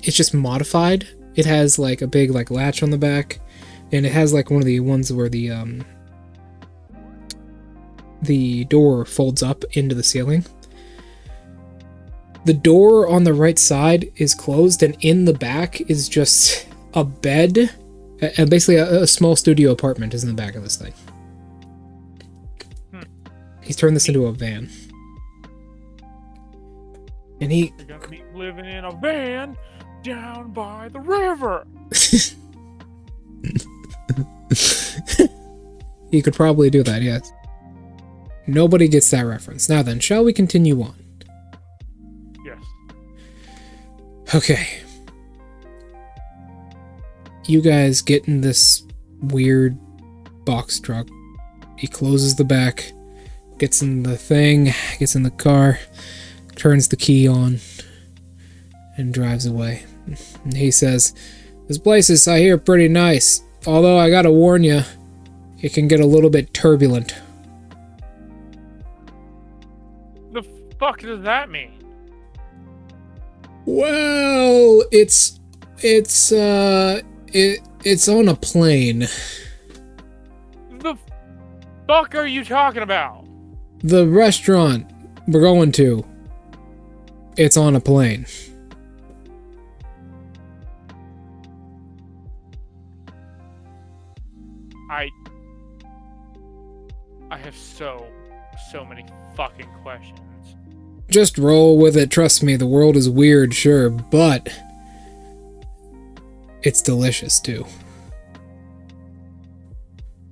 Speaker 1: It's just modified. It has like a big like latch on the back, and it has like one of the ones where the door folds up into the ceiling. The door on the right side is closed, and in the back is just a bed, and basically a small studio apartment is in the back of this thing. He's turned this into a van. And
Speaker 3: You're gonna be living in a van down by the river.
Speaker 1: He could probably do that, yes. Nobody gets that reference. Now then, shall we continue on?
Speaker 3: Yes.
Speaker 1: Okay. You guys get in this weird box truck. He closes the back, gets in the thing, gets in the car, turns the key on, and drives away. And he says, "This place is, I hear, pretty nice. Although I gotta warn you, it can get a little bit turbulent."
Speaker 3: The fuck does that mean?
Speaker 1: Well, it's on a plane.
Speaker 3: The fuck are you talking about?
Speaker 1: The restaurant we're going to, it's on a plane.
Speaker 3: I have so many fucking questions.
Speaker 1: Just roll with it. Trust me, the world is weird, sure, but it's delicious too.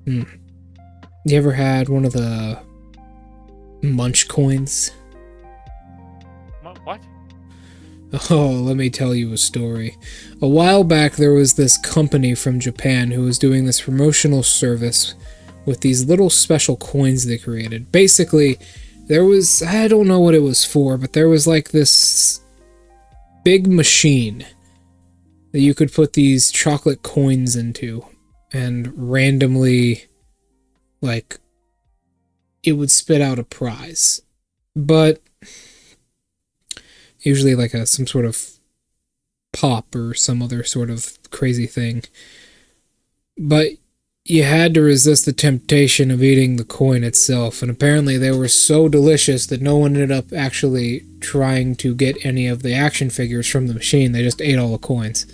Speaker 1: You ever had one of the munch coins?
Speaker 3: What?
Speaker 1: Oh, let me tell you a story. A while back, there was this company from Japan who was doing this promotional service with these little special coins they created. Basically, there was, I don't know what it was for, but there was like this big machine that you could put these chocolate coins into, and randomly, like, it would spit out a prize. But usually like some sort of pop or some other sort of crazy thing. But you had to resist the temptation of eating the coin itself, and apparently they were so delicious that no one ended up actually trying to get any of the action figures from the machine. They just ate all the coins.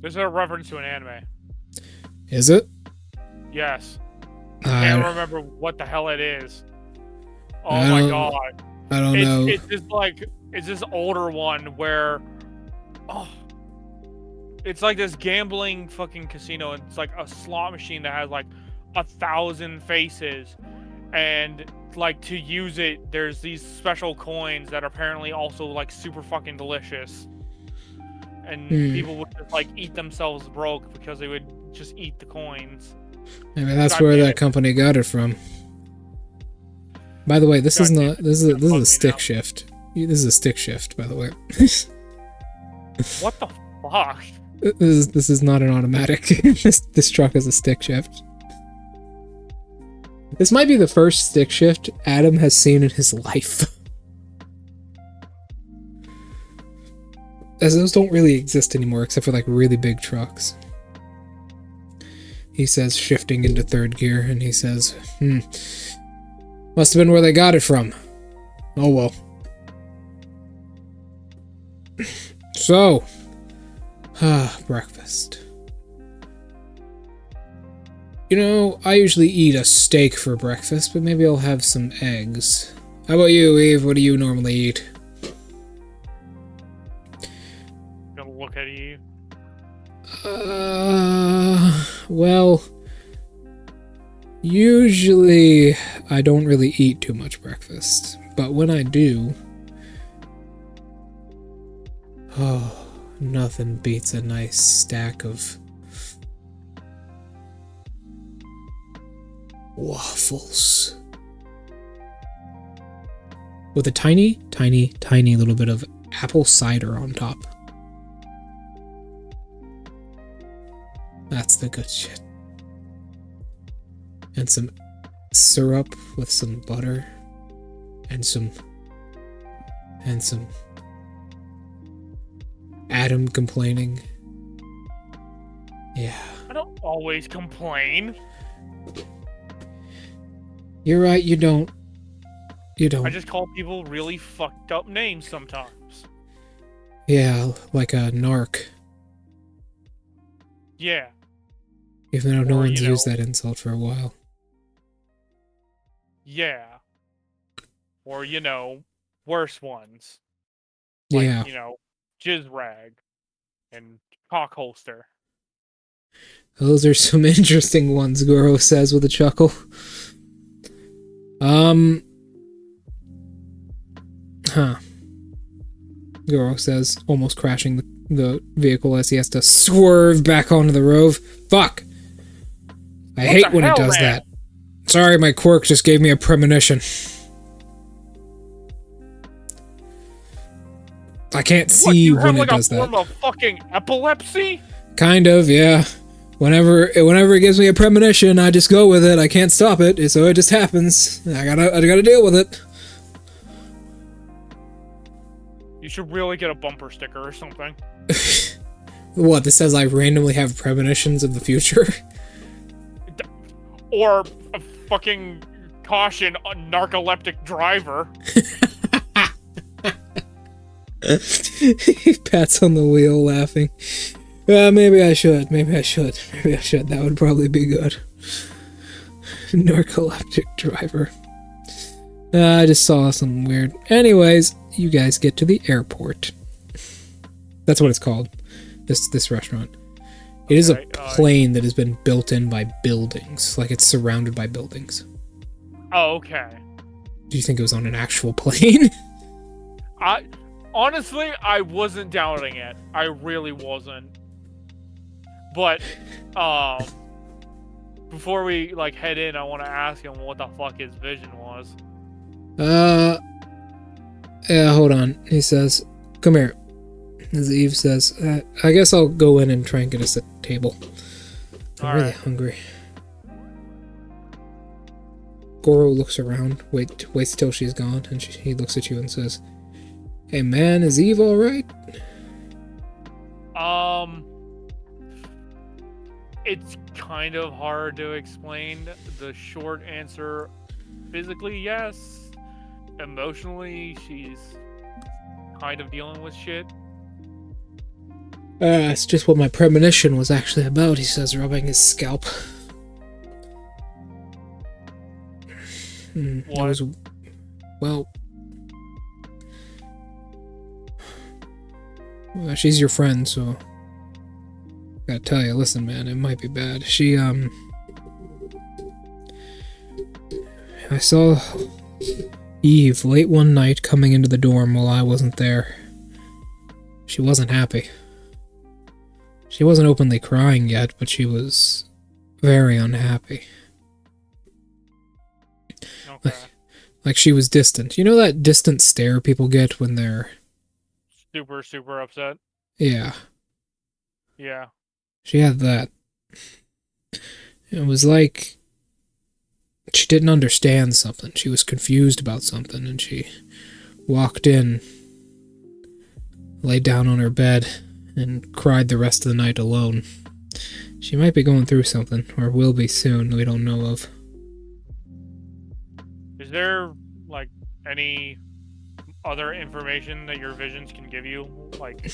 Speaker 3: This is a reference to an anime.
Speaker 1: Is it?
Speaker 3: Yes. I can't remember what the hell it is. Oh my god.
Speaker 1: I don't know.
Speaker 3: It's this older one where, it's like this gambling fucking casino, and it's like a slot machine that has like 1,000 faces, and like to use it, there's these special coins that are apparently also like super fucking delicious. and
Speaker 1: Hmm.
Speaker 3: people would just like eat themselves broke because they would just eat the coins.
Speaker 1: Maybe that's
Speaker 3: God
Speaker 1: where
Speaker 3: damn
Speaker 1: that
Speaker 3: it.
Speaker 1: company got it from. By the way, this is
Speaker 3: God damn
Speaker 1: not.
Speaker 3: it,
Speaker 1: This is
Speaker 3: it's gonna bug
Speaker 1: a
Speaker 3: me
Speaker 1: stick
Speaker 3: now.
Speaker 1: shift. This is a stick shift, by the way.
Speaker 3: What the fuck?
Speaker 1: This is not an automatic. This truck is a stick shift. This might be the first stick shift Adam has seen in his life. As those don't really exist anymore, except for like really big trucks. He says, shifting into third gear, and he says, must have been where they got it from. Oh well. So, breakfast. You know, I usually eat a steak for breakfast, but maybe I'll have some eggs. How about you, Eve? What do you normally eat?
Speaker 3: Gonna look at you.
Speaker 1: Well, usually I don't really eat too much breakfast, but when I do, oh, nothing beats a nice stack of waffles. With a tiny, tiny, tiny little bit of apple cider on top. That's the good shit. And some syrup with some butter. And some Adam complaining. Yeah.
Speaker 3: I don't always complain.
Speaker 1: You're right, you don't. You
Speaker 3: I
Speaker 1: don't.
Speaker 3: just call people really fucked up names sometimes.
Speaker 1: Yeah, like a narc.
Speaker 3: Yeah.
Speaker 1: Even though no
Speaker 3: Or,
Speaker 1: one's
Speaker 3: you
Speaker 1: used
Speaker 3: know.
Speaker 1: that insult for a while.
Speaker 3: Yeah. Or, you know, worse ones. Like,
Speaker 1: Yeah.
Speaker 3: you know, jizz rag and cock holster.
Speaker 1: Those are some interesting ones, Goro says with a chuckle. Goro says, almost crashing the vehicle as he has to swerve back onto the road. Fuck! I hate
Speaker 3: the
Speaker 1: when it
Speaker 3: hell,
Speaker 1: does
Speaker 3: man?
Speaker 1: that. Sorry, my quirk just gave me a premonition. I can't
Speaker 3: What,
Speaker 1: see
Speaker 3: you
Speaker 1: when
Speaker 3: have
Speaker 1: it
Speaker 3: like
Speaker 1: does
Speaker 3: a form
Speaker 1: that.
Speaker 3: of fucking epilepsy?
Speaker 1: Kind of, yeah. Whenever it gives me a premonition, I just go with it. I can't stop it, so it just happens. I gotta deal with it.
Speaker 3: You should really get a bumper sticker or something.
Speaker 1: What, this says I randomly have premonitions of the future?
Speaker 3: Or a fucking caution, a narcoleptic driver.
Speaker 1: He pats on the wheel, laughing. Maybe I should. That would probably be good. Narcoleptic driver. I just saw something weird. Anyways, you guys get to the airport. That's what it's called. This restaurant. It is a
Speaker 3: Okay,
Speaker 1: plane that has been built in by buildings. Like it's surrounded by buildings.
Speaker 3: Oh, okay.
Speaker 1: Do you think it was on an actual plane?
Speaker 3: Honestly, I wasn't doubting it. I really wasn't. But, before we, like, head in, I want to ask him what the fuck his vision was.
Speaker 1: Yeah, hold on. He says, come here. As Eve says, I guess I'll go in and try and get us a table. I'm really hungry. Goro looks around, waits till she's gone, and he looks at you and says, hey man, is Eve alright?
Speaker 3: It's kind of hard to explain. The short answer, physically, yes. Emotionally, she's kind of dealing with shit.
Speaker 1: It's just what my premonition was actually about, he says, rubbing his scalp. It
Speaker 3: What?
Speaker 1: was, well, she's your friend, so gotta tell you, listen, man, it might be bad. I saw Eve late one night coming into the dorm while I wasn't there. She wasn't happy. She wasn't openly crying yet, but she was very unhappy.
Speaker 3: Okay.
Speaker 1: Like she was distant. You know that distant stare people get when they're...
Speaker 3: Super, super upset.
Speaker 1: Yeah.
Speaker 3: Yeah.
Speaker 1: She had that. It was like she didn't understand something. She was confused about something, and she walked in, laid down on her bed, and cried the rest of the night alone. She might be going through something, or will be soon, we don't know of.
Speaker 3: Is there, like, any other information that your visions can give you? Like,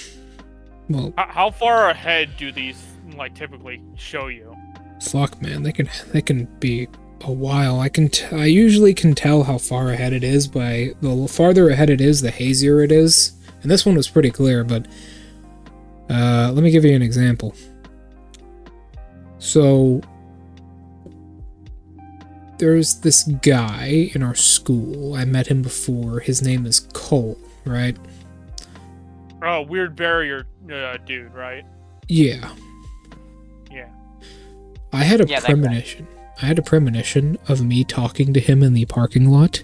Speaker 1: Well,
Speaker 3: how far ahead do these, like, typically show you?
Speaker 1: fuck, man, they can be a while. I usually can tell how far ahead it is by the farther ahead it is, the hazier it is. And this one was pretty clear, but let me give you an example. So there's this guy in our school. I met him before. His name is Cole, right?
Speaker 3: Oh, weird barrier dude, right?
Speaker 1: Yeah.
Speaker 3: Yeah.
Speaker 1: I had a
Speaker 5: Yeah, that
Speaker 1: premonition. I had a premonition of me talking to him in the parking lot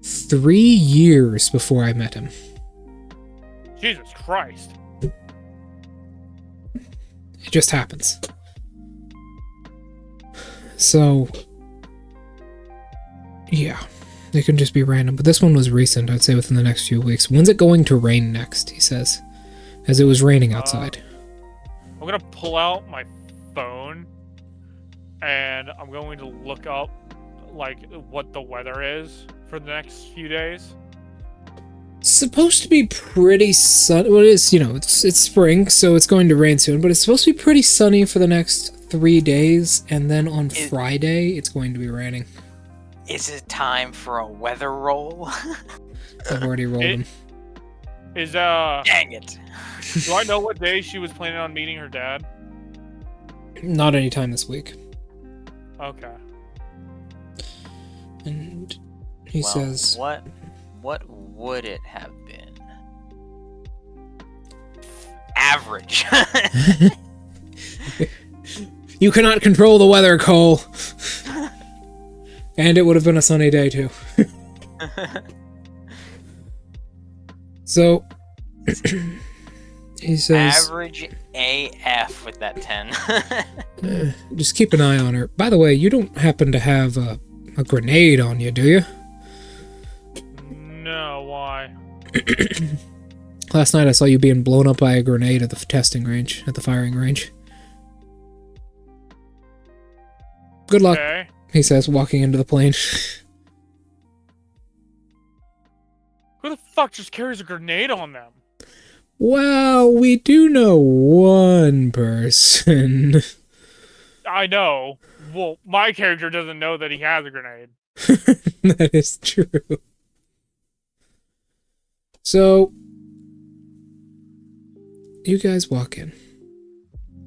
Speaker 1: 3 years before I met him.
Speaker 3: Jesus Christ.
Speaker 1: It just happens. So, yeah, it can just be random. But this one was recent, I'd say within the next few weeks. When's it going to rain next, he says, as it was raining outside.
Speaker 3: I'm gonna pull out my phone and I'm going to look up, like, what the weather is for the next few days.
Speaker 1: It's supposed to be pretty sunny. Well, it is, you know, it's spring, so it's going to rain soon, but it's supposed to be pretty sunny for the next 3 days, and then on Friday, it's going to be raining.
Speaker 5: Is it time for a weather roll?
Speaker 1: I've already rolled them.
Speaker 5: Dang it.
Speaker 3: Do I know what day she was planning on meeting her dad?
Speaker 1: Not anytime this week.
Speaker 3: Okay.
Speaker 1: And he
Speaker 5: Well,
Speaker 1: says...
Speaker 5: What would it have been? Average.
Speaker 1: You cannot control the weather, Cole. And it would have been a sunny day, too. So, he says...
Speaker 5: Average AF with that 10.
Speaker 1: Just keep an eye on her. By the way, you don't happen to have a grenade on you, do you?
Speaker 3: No, why?
Speaker 1: Last night I saw you being blown up by a grenade at the testing range, at the firing range. Good luck,
Speaker 3: Okay.
Speaker 1: he says, walking into the plane.
Speaker 3: Who the fuck just carries a grenade on them?
Speaker 1: Well, we do know one person.
Speaker 3: I know. Well, my character doesn't know that he has a grenade.
Speaker 1: That is true. So, you guys walk in.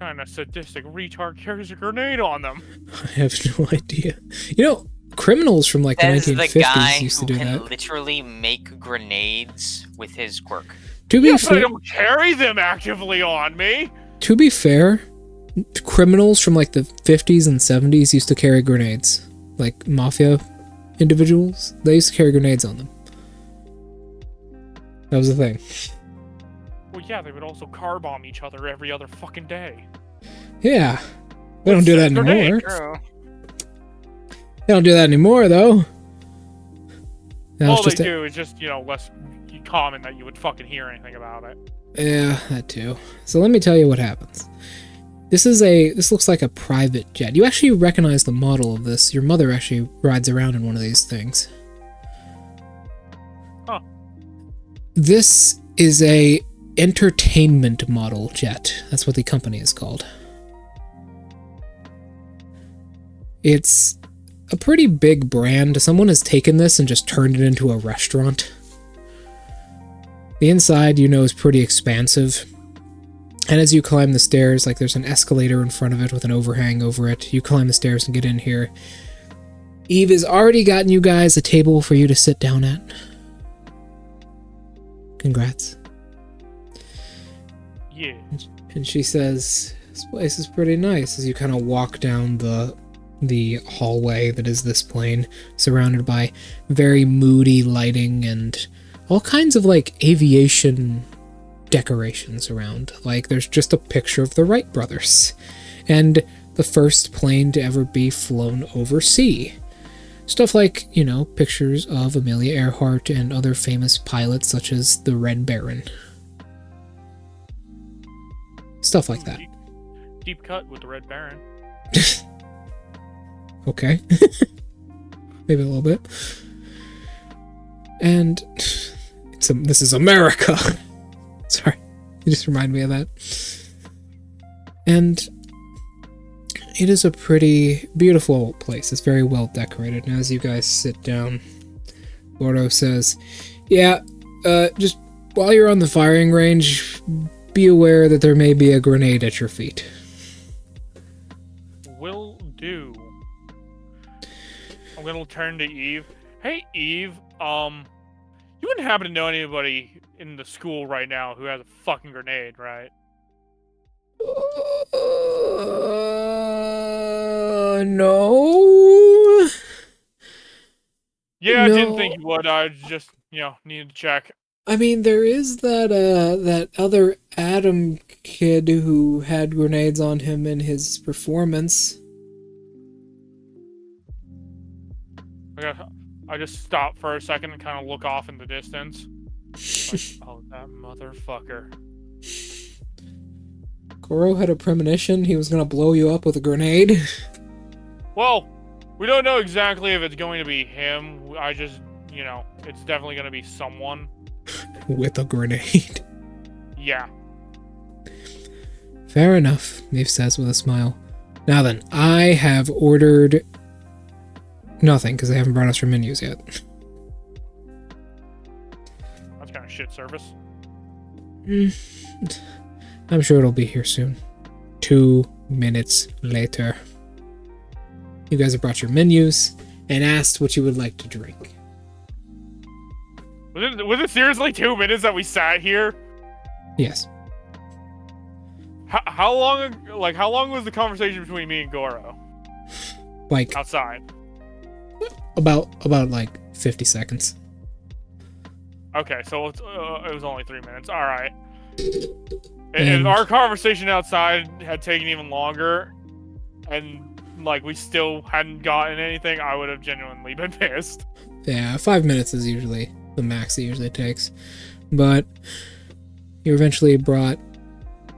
Speaker 3: Kind of sadistic retard carries a grenade on them.
Speaker 1: I have no idea. You know, criminals from like the
Speaker 5: That is the
Speaker 1: 1950s
Speaker 5: guy
Speaker 1: used to
Speaker 5: who
Speaker 1: do
Speaker 5: can
Speaker 1: that.
Speaker 5: literally make grenades with his quirk.
Speaker 1: To be
Speaker 3: Yes, but I
Speaker 1: fair,
Speaker 3: don't carry them actively on me.
Speaker 1: to be fair, criminals from like the 50s and 70s used to carry grenades. Like mafia individuals, they used to carry grenades on them. That was the thing.
Speaker 3: Well, yeah, they would also car bomb each other every other fucking day.
Speaker 1: Yeah. They don't do that anymore.
Speaker 5: True.
Speaker 1: They don't do that anymore, though. Now
Speaker 3: All
Speaker 1: it's
Speaker 3: they
Speaker 1: just
Speaker 3: do is just, you know, less common that you would fucking hear anything about it.
Speaker 1: Yeah, that too. So let me tell you what happens. This looks like a private jet. You actually recognize the model of this. Your mother actually rides around in one of these things.
Speaker 3: Huh.
Speaker 1: This is a entertainment model jet. That's what the company is called. It's a pretty big brand. Someone has taken this and just turned it into a restaurant. The inside, you know, is pretty expansive. And as you climb the stairs, like there's an escalator in front of it with an overhang over it. You climb the stairs and get in here. Eve has already gotten you guys a table for you to sit down at. Congrats.
Speaker 3: Yeah.
Speaker 1: And she says, "This place is pretty nice," as you kind of walk down the hallway that is this plane, surrounded by very moody lighting and all kinds of like aviation decorations around. Like there's just a picture of the Wright brothers and the first plane to ever be flown over sea. Stuff like, you know, pictures of Amelia Earhart and other famous pilots such as the Red Baron. Stuff like that.
Speaker 3: Deep cut with the Red Baron.
Speaker 1: Okay. Maybe a little bit. And this is America. Sorry. You just remind me of that. And it is a pretty beautiful place. It's very well decorated. And as you guys sit down, Gordo says, "Yeah, just while you're on the firing range, be aware that there may be a grenade at your feet."
Speaker 3: Will do. I'm gonna turn to Eve. Hey, Eve, you wouldn't happen to know anybody in the school right now who has a fucking grenade, right?
Speaker 1: No.
Speaker 3: Yeah, I didn't
Speaker 1: No.
Speaker 3: think you would. I just, needed to check.
Speaker 1: I mean, there is that other Adam kid who had grenades on him in his performance.
Speaker 3: I just stop for a second and kind of look off in the distance. Like, oh, that motherfucker.
Speaker 1: Goro had a premonition he was gonna blow you up with a grenade.
Speaker 3: Well, we don't know exactly if it's going to be him. I just, it's definitely going to be someone.
Speaker 1: With a grenade.
Speaker 3: Yeah.
Speaker 1: Fair enough, Neve says with a smile. Now then, I have ordered nothing, because they haven't brought us our menus yet.
Speaker 3: That's kind of shit service.
Speaker 1: I'm sure it'll be here soon. 2 minutes later. You guys have brought your menus and asked what you would like to drink.
Speaker 3: Was it seriously 2 minutes that we sat here?
Speaker 1: Yes.
Speaker 3: How long was the conversation between me and Goro?
Speaker 1: Like
Speaker 3: Outside.
Speaker 1: about like 50 seconds.
Speaker 3: Okay, so it was only 3 minutes. All right.
Speaker 1: And
Speaker 3: If our conversation outside had taken even longer, and we still hadn't gotten anything, I would have genuinely been pissed.
Speaker 1: yeah, 5 minutes is usually the max it usually takes. But you eventually brought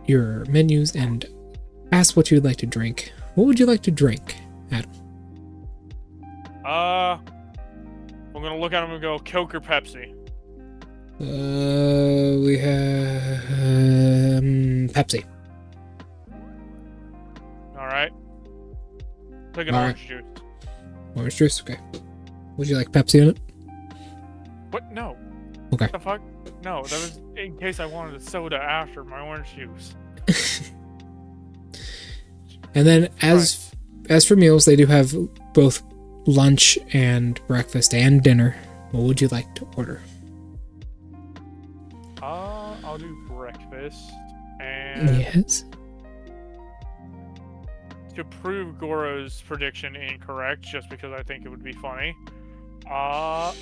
Speaker 1: your menus and asked what you'd like to drink. What would you like to drink, Adam?
Speaker 3: I'm gonna look at him and go, Coke or Pepsi?
Speaker 1: We have Pepsi.
Speaker 3: Alright. Take an
Speaker 1: All
Speaker 3: orange juice.
Speaker 1: Orange juice, okay. Would you like Pepsi in it?
Speaker 3: What? No.
Speaker 1: Okay.
Speaker 3: What the fuck? No, that was in case I wanted a soda after my orange juice.
Speaker 1: And then as for meals, they do have both lunch and breakfast and dinner. What would you like to order?
Speaker 3: I'll do breakfast. And
Speaker 1: Yes.
Speaker 3: to prove Goro's prediction incorrect, just because I think it would be funny, I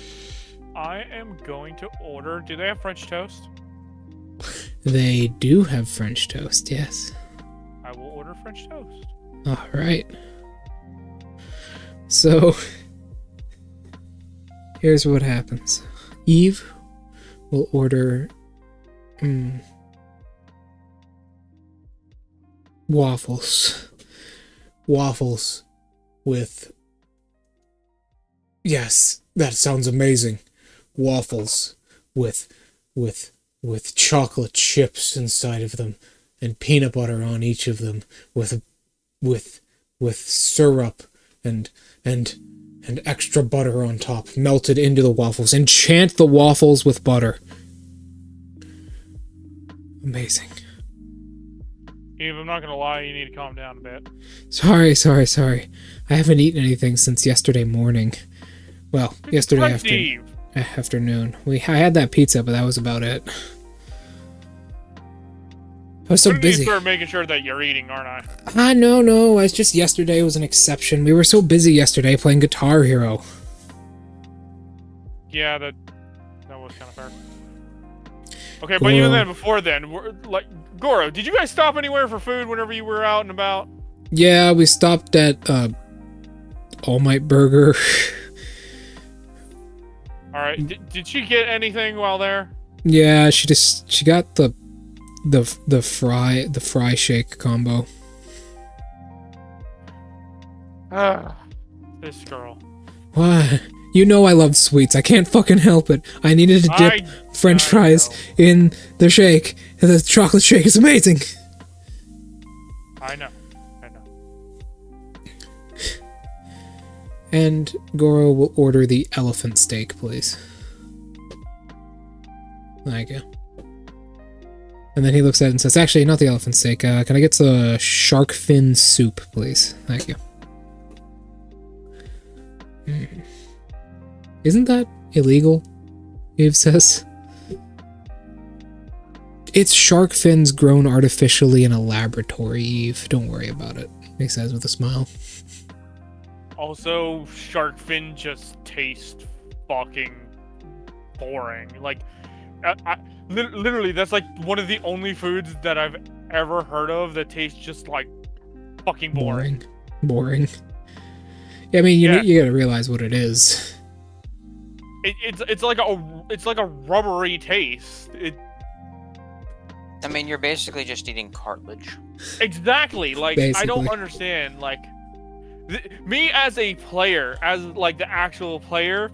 Speaker 3: am going to order... Do they have French toast?
Speaker 1: They do have French toast, yes.
Speaker 3: I will order French toast.
Speaker 1: Alright. So, here's what happens. Eve will order waffles. Waffles with... Yes, that sounds amazing. Waffles with chocolate chips inside of them and peanut butter on each of them with syrup and extra butter on top melted into the waffles. Enchant the waffles with butter. Amazing.
Speaker 3: Eve, I'm not gonna lie, you need to calm down a bit.
Speaker 1: Sorry. I haven't eaten anything since yesterday morning. Well, yesterday afternoon. I had that pizza, but that was about it. I was so
Speaker 3: I'm gonna
Speaker 1: busy.
Speaker 3: start making sure that you're eating, aren't I?
Speaker 1: No. It's just yesterday was an exception. We were so busy yesterday playing Guitar Hero.
Speaker 3: Yeah, that was kind of fair. Okay, but even then, before then, Goro, did you guys stop anywhere for food whenever you were out and about?
Speaker 1: Yeah, we stopped at All Might Burger.
Speaker 3: All right. Did she get anything while there?
Speaker 1: Yeah, she got the fry shake combo.
Speaker 3: This girl.
Speaker 1: What? You know I love sweets. I can't fucking help it. I needed to dip French fries in the shake. The chocolate shake is amazing.
Speaker 3: I know.
Speaker 1: And Goro will order the elephant steak, please. Thank you. And then he looks at it and says, actually, not the elephant steak. Can I get the shark fin soup, please? Thank you. Isn't that illegal? Eve says. It's shark fins grown artificially in a laboratory, Eve. Don't worry about it, he says with a smile.
Speaker 3: Also, shark fin just tastes fucking boring. Like, literally, that's like one of the only foods that I've ever heard of that tastes just like fucking boring.
Speaker 1: Boring. Yeah, I mean, you gotta realize what it is.
Speaker 3: It's like a rubbery taste.
Speaker 5: I mean, you're basically just eating cartilage.
Speaker 3: Exactly. Like,
Speaker 1: Basically.
Speaker 3: I don't understand. Like, me as a player, as like the actual player,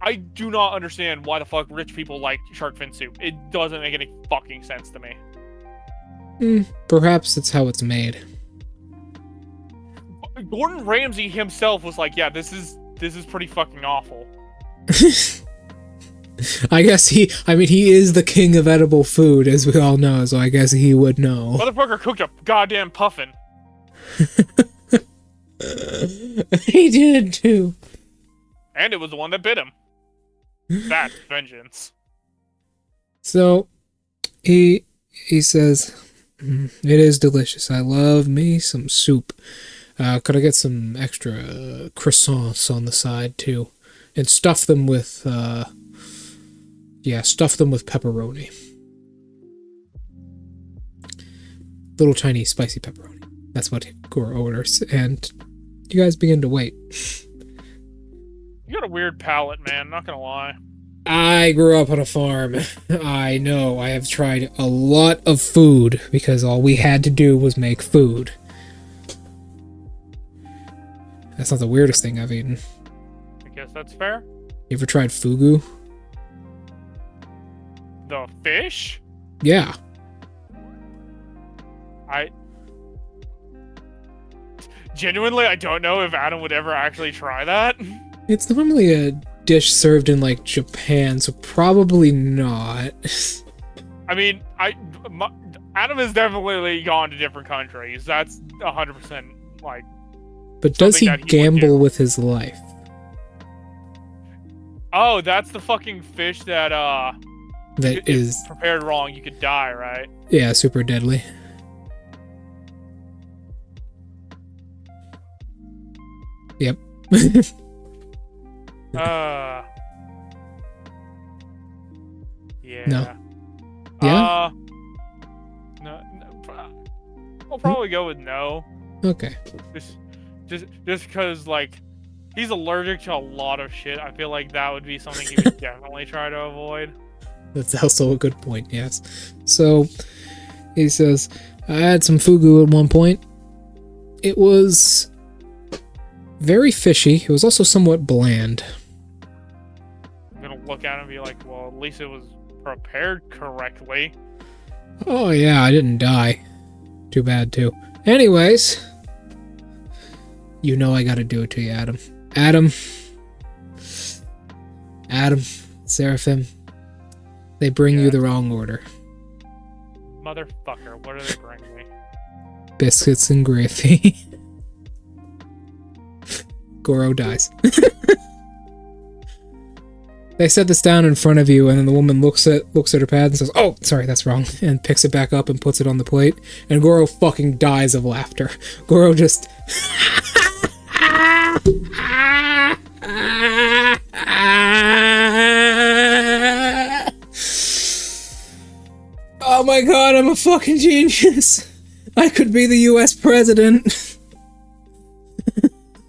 Speaker 3: I do not understand why the fuck rich people like shark fin soup. It doesn't make any fucking sense to me.
Speaker 1: Perhaps that's how it's made.
Speaker 3: Gordon Ramsay himself was like, yeah, this is pretty fucking awful.
Speaker 1: I guess he is the king of edible food, as we all know, so I guess he would know.
Speaker 3: Motherfucker cooked a goddamn puffin.
Speaker 1: He did too.
Speaker 3: And it was the one that bit him. That's vengeance.
Speaker 1: So, he says, it is delicious. I love me some soup. Could I get some extra croissants on the side too? And stuff them with pepperoni. Little tiny spicy pepperoni. That's what Goro orders, and you guys begin to wait.
Speaker 3: You got a weird palate, man, not gonna lie.
Speaker 1: I grew up on a farm. I know. I have tried a lot of food because all we had to do was make food. That's not the weirdest thing I've eaten.
Speaker 3: I guess that's fair.
Speaker 1: You ever tried fugu?
Speaker 3: The fish?
Speaker 1: Yeah.
Speaker 3: Genuinely, I don't know if Adam would ever actually try that.
Speaker 1: It's normally a dish served in, like, Japan, so probably not.
Speaker 3: I mean, Adam has definitely gone to different countries. That's 100%, like...
Speaker 1: But does he gamble with his life?
Speaker 3: Oh, that's the fucking fish that,
Speaker 1: That is...
Speaker 3: prepared wrong, you could die, right?
Speaker 1: Yeah, super deadly. Yep.
Speaker 3: Yeah.
Speaker 1: No. Yeah?
Speaker 3: No, I'll probably go with no.
Speaker 1: Okay.
Speaker 3: Just because, like, he's allergic to a lot of shit. I feel like that would be something he would definitely try to avoid.
Speaker 1: That's also a good point, yes. So, he says, I had some fugu at one point. It was very fishy. It was also somewhat bland.
Speaker 3: I'm gonna look at him and be like, well, at least it was prepared correctly.
Speaker 1: Oh yeah, I didn't die. Too bad, too. Anyways, you know I gotta do it to you, Adam. Adam, Seraphim, they bring you the wrong order.
Speaker 3: Motherfucker, what are they bringing me?
Speaker 1: Biscuits and gravy. Goro dies. They set this down in front of you, and then the woman looks at her pad and says, "Oh, sorry, that's wrong," and picks it back up and puts it on the plate. And Goro fucking dies of laughter. Goro just... Oh my god, I'm a fucking genius! I could be the US president!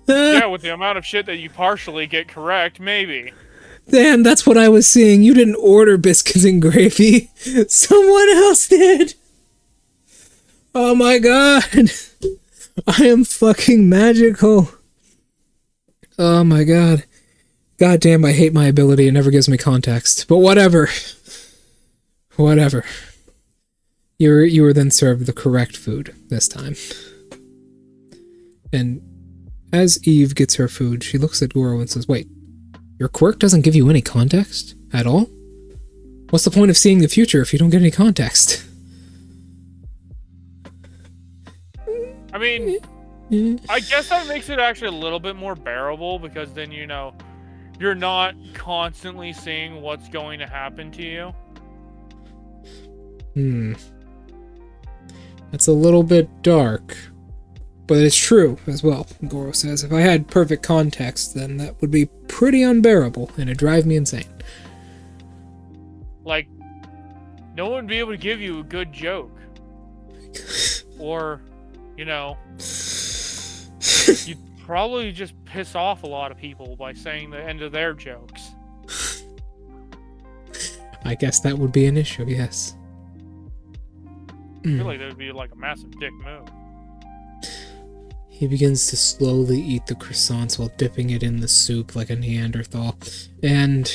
Speaker 3: Yeah, with the amount of shit that you partially get correct, maybe.
Speaker 1: Dan, that's what I was seeing. You didn't order biscuits and gravy. Someone else did! Oh my god! I am fucking magical! Oh my god. God damn, I hate my ability. It never gives me context. But whatever. Whatever. You were then served the correct food this time. And as Eve gets her food, she looks at Goro and says, "Wait, your quirk doesn't give you any context at all? What's the point of seeing the future if you don't get any context?"
Speaker 3: I mean, I guess that makes it actually a little bit more bearable, because then, you know, you're not constantly seeing what's going to happen to you.
Speaker 1: That's a little bit dark. But it's true as well, Goro says. If I had perfect context, then that would be pretty unbearable, and it'd drive me insane.
Speaker 3: Like, no one would be able to give you a good joke. Or, you know, you'd probably just piss off a lot of people by saying the end of their jokes.
Speaker 1: I guess that would be an issue, yes.
Speaker 3: I feel like that would be like a massive dick move.
Speaker 1: He begins to slowly eat the croissants while dipping it in the soup like a Neanderthal. And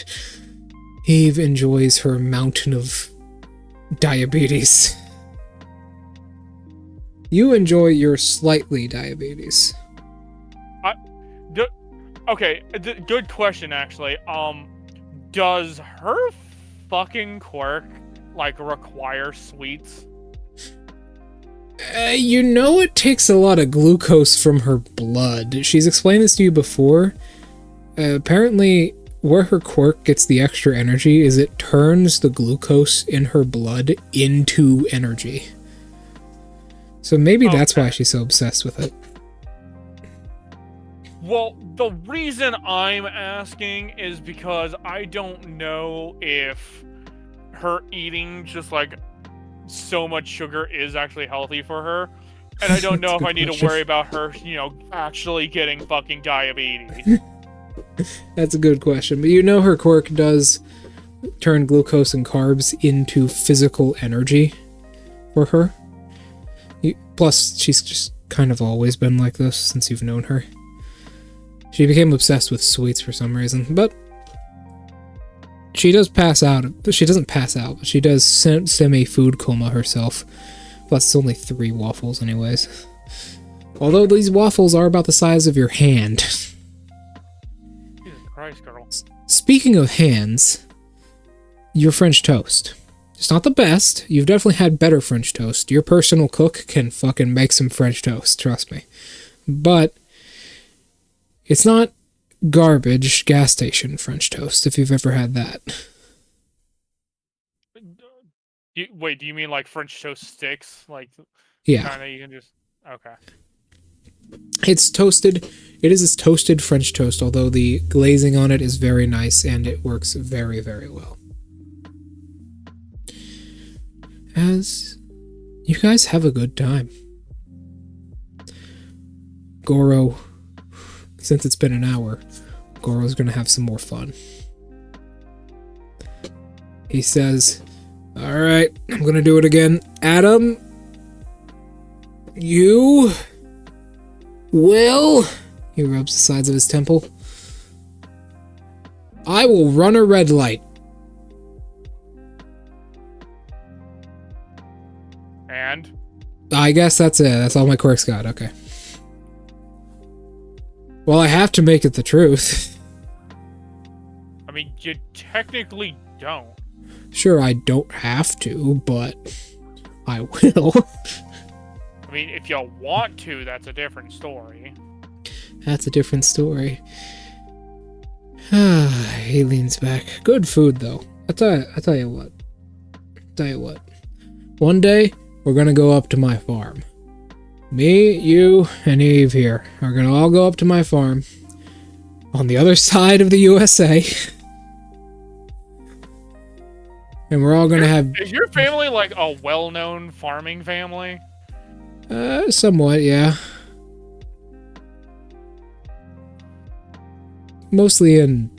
Speaker 1: Eve enjoys her mountain of diabetes. You enjoy your slightly diabetes.
Speaker 3: Okay, good question, actually. Does her fucking quirk, like, require sweets?
Speaker 1: You know it takes a lot of glucose from her blood. She's explained this to you before. Apparently, where her quirk gets the extra energy is it turns the glucose in her blood into energy. So maybe that's why she's so obsessed with it.
Speaker 3: Well, the reason I'm asking is because I don't know if her eating just, like, so much sugar is actually healthy for her. And I don't know if I need to worry about her, you know, actually getting fucking diabetes.
Speaker 1: That's a good question. But you know her quirk does turn glucose and carbs into physical energy for her. Plus, she's just kind of always been like this since you've known her. She became obsessed with sweets for some reason, but she does pass out. She doesn't pass out, but she does semi-food coma herself. Plus, it's only 3 waffles anyways. Although these waffles are about the size of your hand.
Speaker 3: Jesus Christ, girl.
Speaker 1: Speaking of hands, your French toast. It's not the best. You've definitely had better French toast. Your personal cook can fucking make some French toast, trust me. But it's not garbage gas station French toast, if you've ever had that.
Speaker 3: Wait, do you mean like French toast sticks? Like,
Speaker 1: yeah.
Speaker 3: Kinda, you can just... Okay.
Speaker 1: It's toasted. It is toasted French toast, although the glazing on it is very nice and it works very, very well. As you guys have a good time. Goro, since it's been an hour, Goro's gonna have some more fun. He says, "Alright, I'm gonna do it again. Adam, you will..." He rubs the sides of his temple. "I will run a red light."
Speaker 3: And?
Speaker 1: I guess that's it. That's all my quirks got. Okay. Well, I have to make it the truth.
Speaker 3: I mean, you technically don't.
Speaker 1: Sure, I don't have to, but I will.
Speaker 3: I mean, if you want to, that's a different story.
Speaker 1: That's a different story. He leans back. Good food, though. I tell you what. One day, we're gonna go up to my farm. Me, you, and Eve here are gonna all go up to my farm on the other side of the USA. And we're all gonna have...
Speaker 3: Is your family like a well-known farming family?
Speaker 1: Somewhat, yeah. Mostly in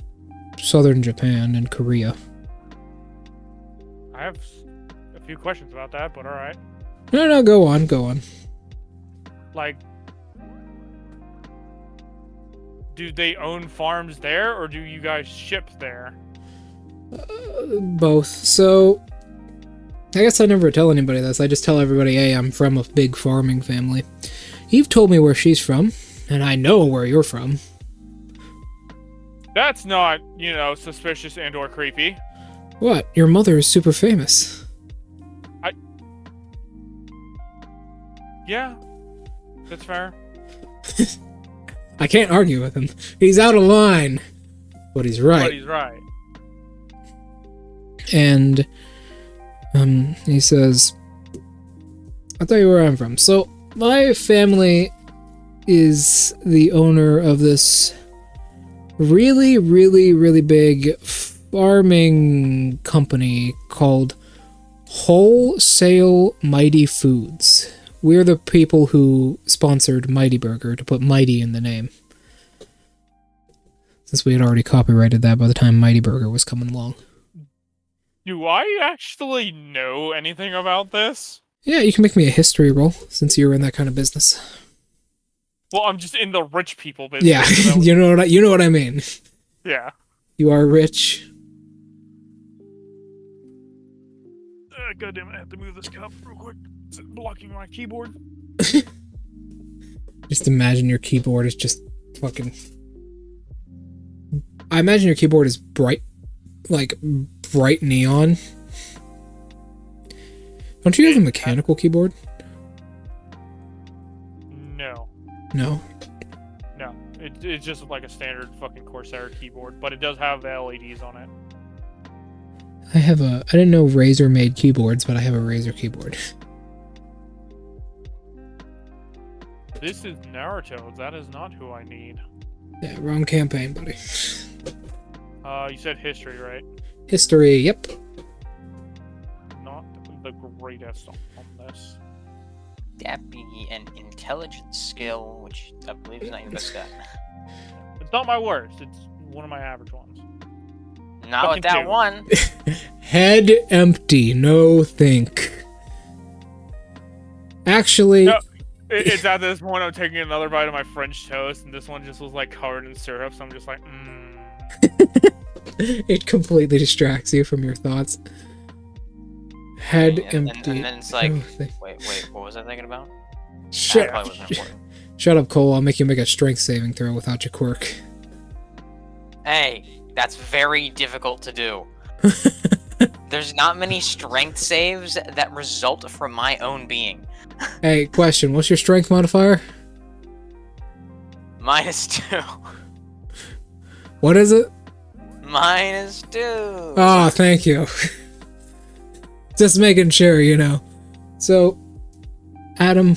Speaker 1: southern Japan and Korea.
Speaker 3: I have a few questions about that, but alright.
Speaker 1: No, go on.
Speaker 3: Like, do they own farms there, or do you guys ship there?
Speaker 1: Both. So, I guess I never tell anybody this. I just tell everybody, hey, I'm from a big farming family. Eve told me where she's from, and I know where you're from.
Speaker 3: That's not, suspicious and or creepy.
Speaker 1: What? Your mother is super famous.
Speaker 3: Yeah, that's fair.
Speaker 1: I can't argue with him. He's out of line. But he's right.
Speaker 3: But he's right.
Speaker 1: And he says, I'll tell you where I'm from. So, my family is the owner of this really, really, really big farming company called Wholesale Mighty Foods. We're the people who sponsored Mighty Burger to put Mighty in the name. Since we had already copyrighted that by the time Mighty Burger was coming along.
Speaker 3: Do I actually know anything about this?
Speaker 1: Yeah, you can make me a history roll, since you're in that kind of business.
Speaker 3: Well, I'm just in the rich people business.
Speaker 1: Yeah,
Speaker 3: So
Speaker 1: you know what I mean.
Speaker 3: yeah.
Speaker 1: You are rich.
Speaker 3: God damn it, I have to move this cup real quick. It's blocking my keyboard.
Speaker 1: Just imagine your keyboard is just fucking... I imagine your keyboard is bright neon. Don't you have a mechanical keyboard?
Speaker 3: No.
Speaker 1: No?
Speaker 3: No. It's just like a standard fucking Corsair keyboard, but it does have the LEDs on it.
Speaker 1: I didn't know Razer made keyboards, but I have a Razer keyboard.
Speaker 3: This is Naruto. That is not who I need.
Speaker 1: Yeah, wrong campaign, buddy.
Speaker 3: You said history, right?
Speaker 1: History, yep.
Speaker 3: Not the greatest on this.
Speaker 5: That'd be an intelligence skill, which I believe is not your best stat.
Speaker 3: It's not my worst. It's one of my average ones.
Speaker 5: Not with that one.
Speaker 1: Head empty, no think. Actually...
Speaker 3: No, it's at this point I'm taking another bite of my French toast, and this one just was like covered in syrup, so I'm just like,
Speaker 1: It completely distracts you from your thoughts. Head empty.
Speaker 5: And then it's like,
Speaker 1: no think.
Speaker 5: wait, what was I thinking about?
Speaker 1: Shut
Speaker 5: That probably wasn't important.
Speaker 1: Shut up, Cole. I'll make you make a strength saving throw without your quirk.
Speaker 5: Hey, that's very difficult to do. There's not many strength saves that result from my own being.
Speaker 1: Hey, question. What's your strength modifier?
Speaker 5: -2.
Speaker 1: What is it?
Speaker 5: -2.
Speaker 1: Oh, thank you. Just making sure, So, Adam...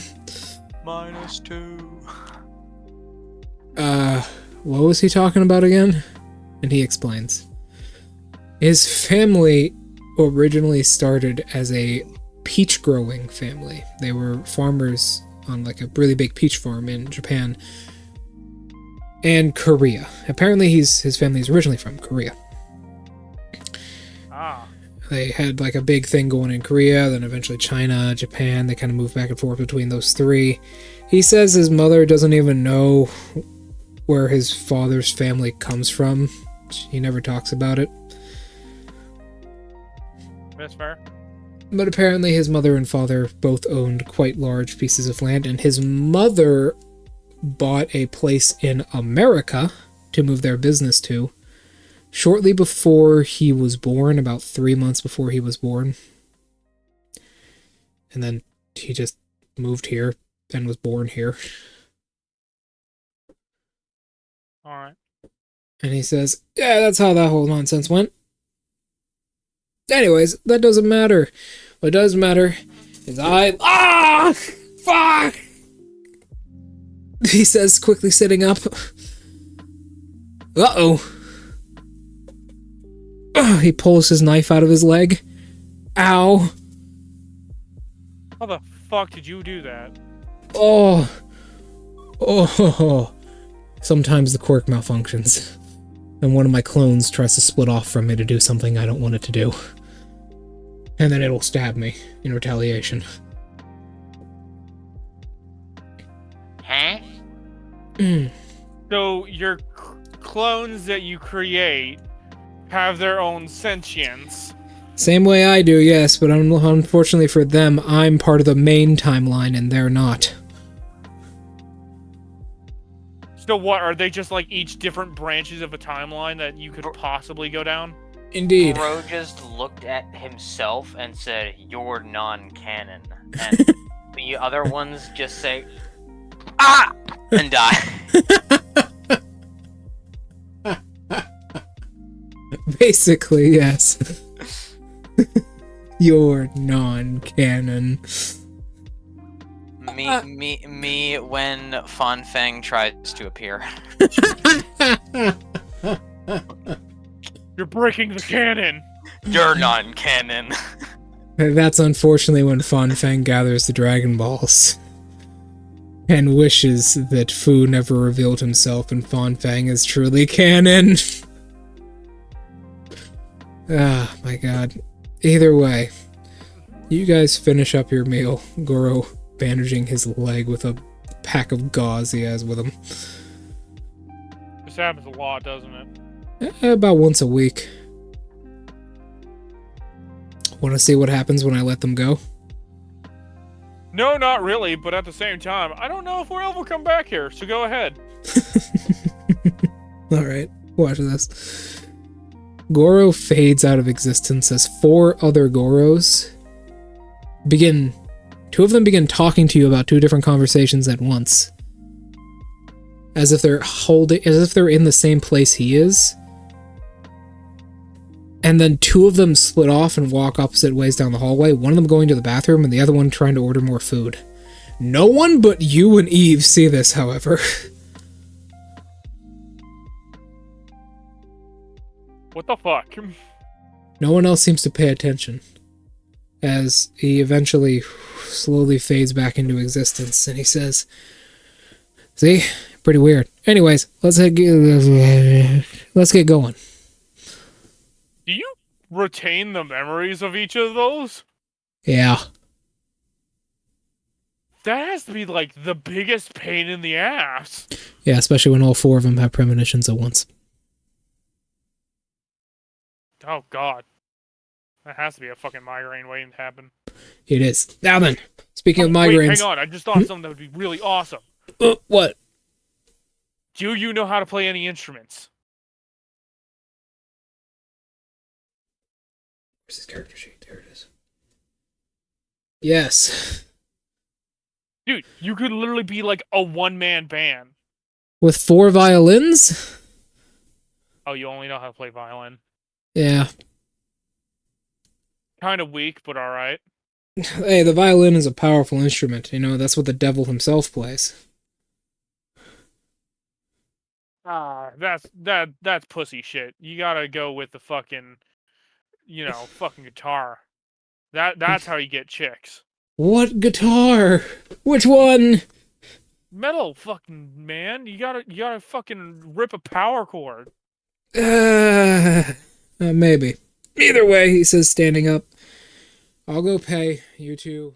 Speaker 5: -2.
Speaker 1: What was he talking about again? And he explains. His family originally started as a peach growing family. They were farmers on like a really big peach farm in Japan and Korea. Apparently his family is originally from Korea.
Speaker 3: ah.
Speaker 1: They had like a big thing going in Korea, then eventually China, Japan. They kind of moved back and forth between those three. He says his mother doesn't even know where his father's family comes from. He never talks about it.
Speaker 3: That's fair.
Speaker 1: But apparently his mother and father both owned quite large pieces of land, and his mother bought a place in America to move their business to shortly before he was born, about 3 months before he was born. And then he just moved here and was born here.
Speaker 3: Alright.
Speaker 1: And he says, yeah, that's how that whole nonsense went. Anyways, that doesn't matter. What does matter is fuck! He says, quickly sitting up. Uh-oh. He pulls his knife out of his leg. Ow.
Speaker 3: How the fuck did you do that?
Speaker 1: Oh. Sometimes the quirk malfunctions. And one of my clones tries to split off from me to do something I don't want it to do. And then it'll stab me in retaliation.
Speaker 5: Huh?
Speaker 3: So your clones that you create have their own sentience.
Speaker 1: Same way I do, yes, but unfortunately for them, I'm part of the main timeline and they're not.
Speaker 3: So what, are they just like each different branches of a timeline that you could possibly go down?
Speaker 1: Indeed.
Speaker 5: Bro just looked at himself and said, "You're non-canon." And the other ones just say, "Ah!" and die.
Speaker 1: Basically, yes. You're non-canon.
Speaker 5: Me when Fan Fang tries to appear.
Speaker 3: You're breaking the canon!
Speaker 5: You're non-canon.
Speaker 1: That's unfortunately when Fan Fang gathers the Dragon Balls. And wishes that Fu never revealed himself and Fan Fang is truly canon. Ah, my god. Either way, you guys finish up your meal. Goro bandaging his leg with a pack of gauze he has with him.
Speaker 3: This happens a lot, doesn't it?
Speaker 1: About once a week. Want to see what happens when I let them go?
Speaker 3: No, not really, but at the same time, I don't know if we'll ever come back here, so go ahead.
Speaker 1: Alright, watch this. Goro fades out of existence as 4 other Goros begin... 2 of them begin talking to you about 2 different conversations at once. As if they're in the same place he is. And then 2 of them split off and walk opposite ways down the hallway, one of them going to the bathroom and the other one trying to order more food. No one but you and Eve see this, however.
Speaker 3: What the fuck?
Speaker 1: No one else seems to pay attention, as he eventually slowly fades back into existence, and he says, see? Pretty weird. Anyways, let's get going.
Speaker 3: Do you retain the memories of each of those?
Speaker 1: Yeah.
Speaker 3: That has to be, like, the biggest pain in the ass.
Speaker 1: Yeah, especially when all 4 of them have premonitions at once.
Speaker 3: Oh, God. That has to be a fucking migraine waiting to happen.
Speaker 1: It is. Now then, speaking of
Speaker 3: Wait,
Speaker 1: migraines...
Speaker 3: hang on. I just thought of something that would be really awesome.
Speaker 1: What?
Speaker 3: Do you know how to play any instruments?
Speaker 1: Where's his character sheet? There it is. Yes.
Speaker 3: Dude, you could literally be like a one-man band.
Speaker 1: With 4 violins?
Speaker 3: Oh, you only know how to play violin.
Speaker 1: Yeah.
Speaker 3: Kind of weak, but alright.
Speaker 1: Hey, the violin is a powerful instrument. You know, that's what the devil himself plays.
Speaker 3: That's pussy shit. You gotta go with the fucking, fucking guitar. That's how you get chicks.
Speaker 1: What guitar? Which one?
Speaker 3: Metal, fucking man. You gotta fucking rip a power chord.
Speaker 1: Maybe. Either way, he says, standing up. I'll go pay you 2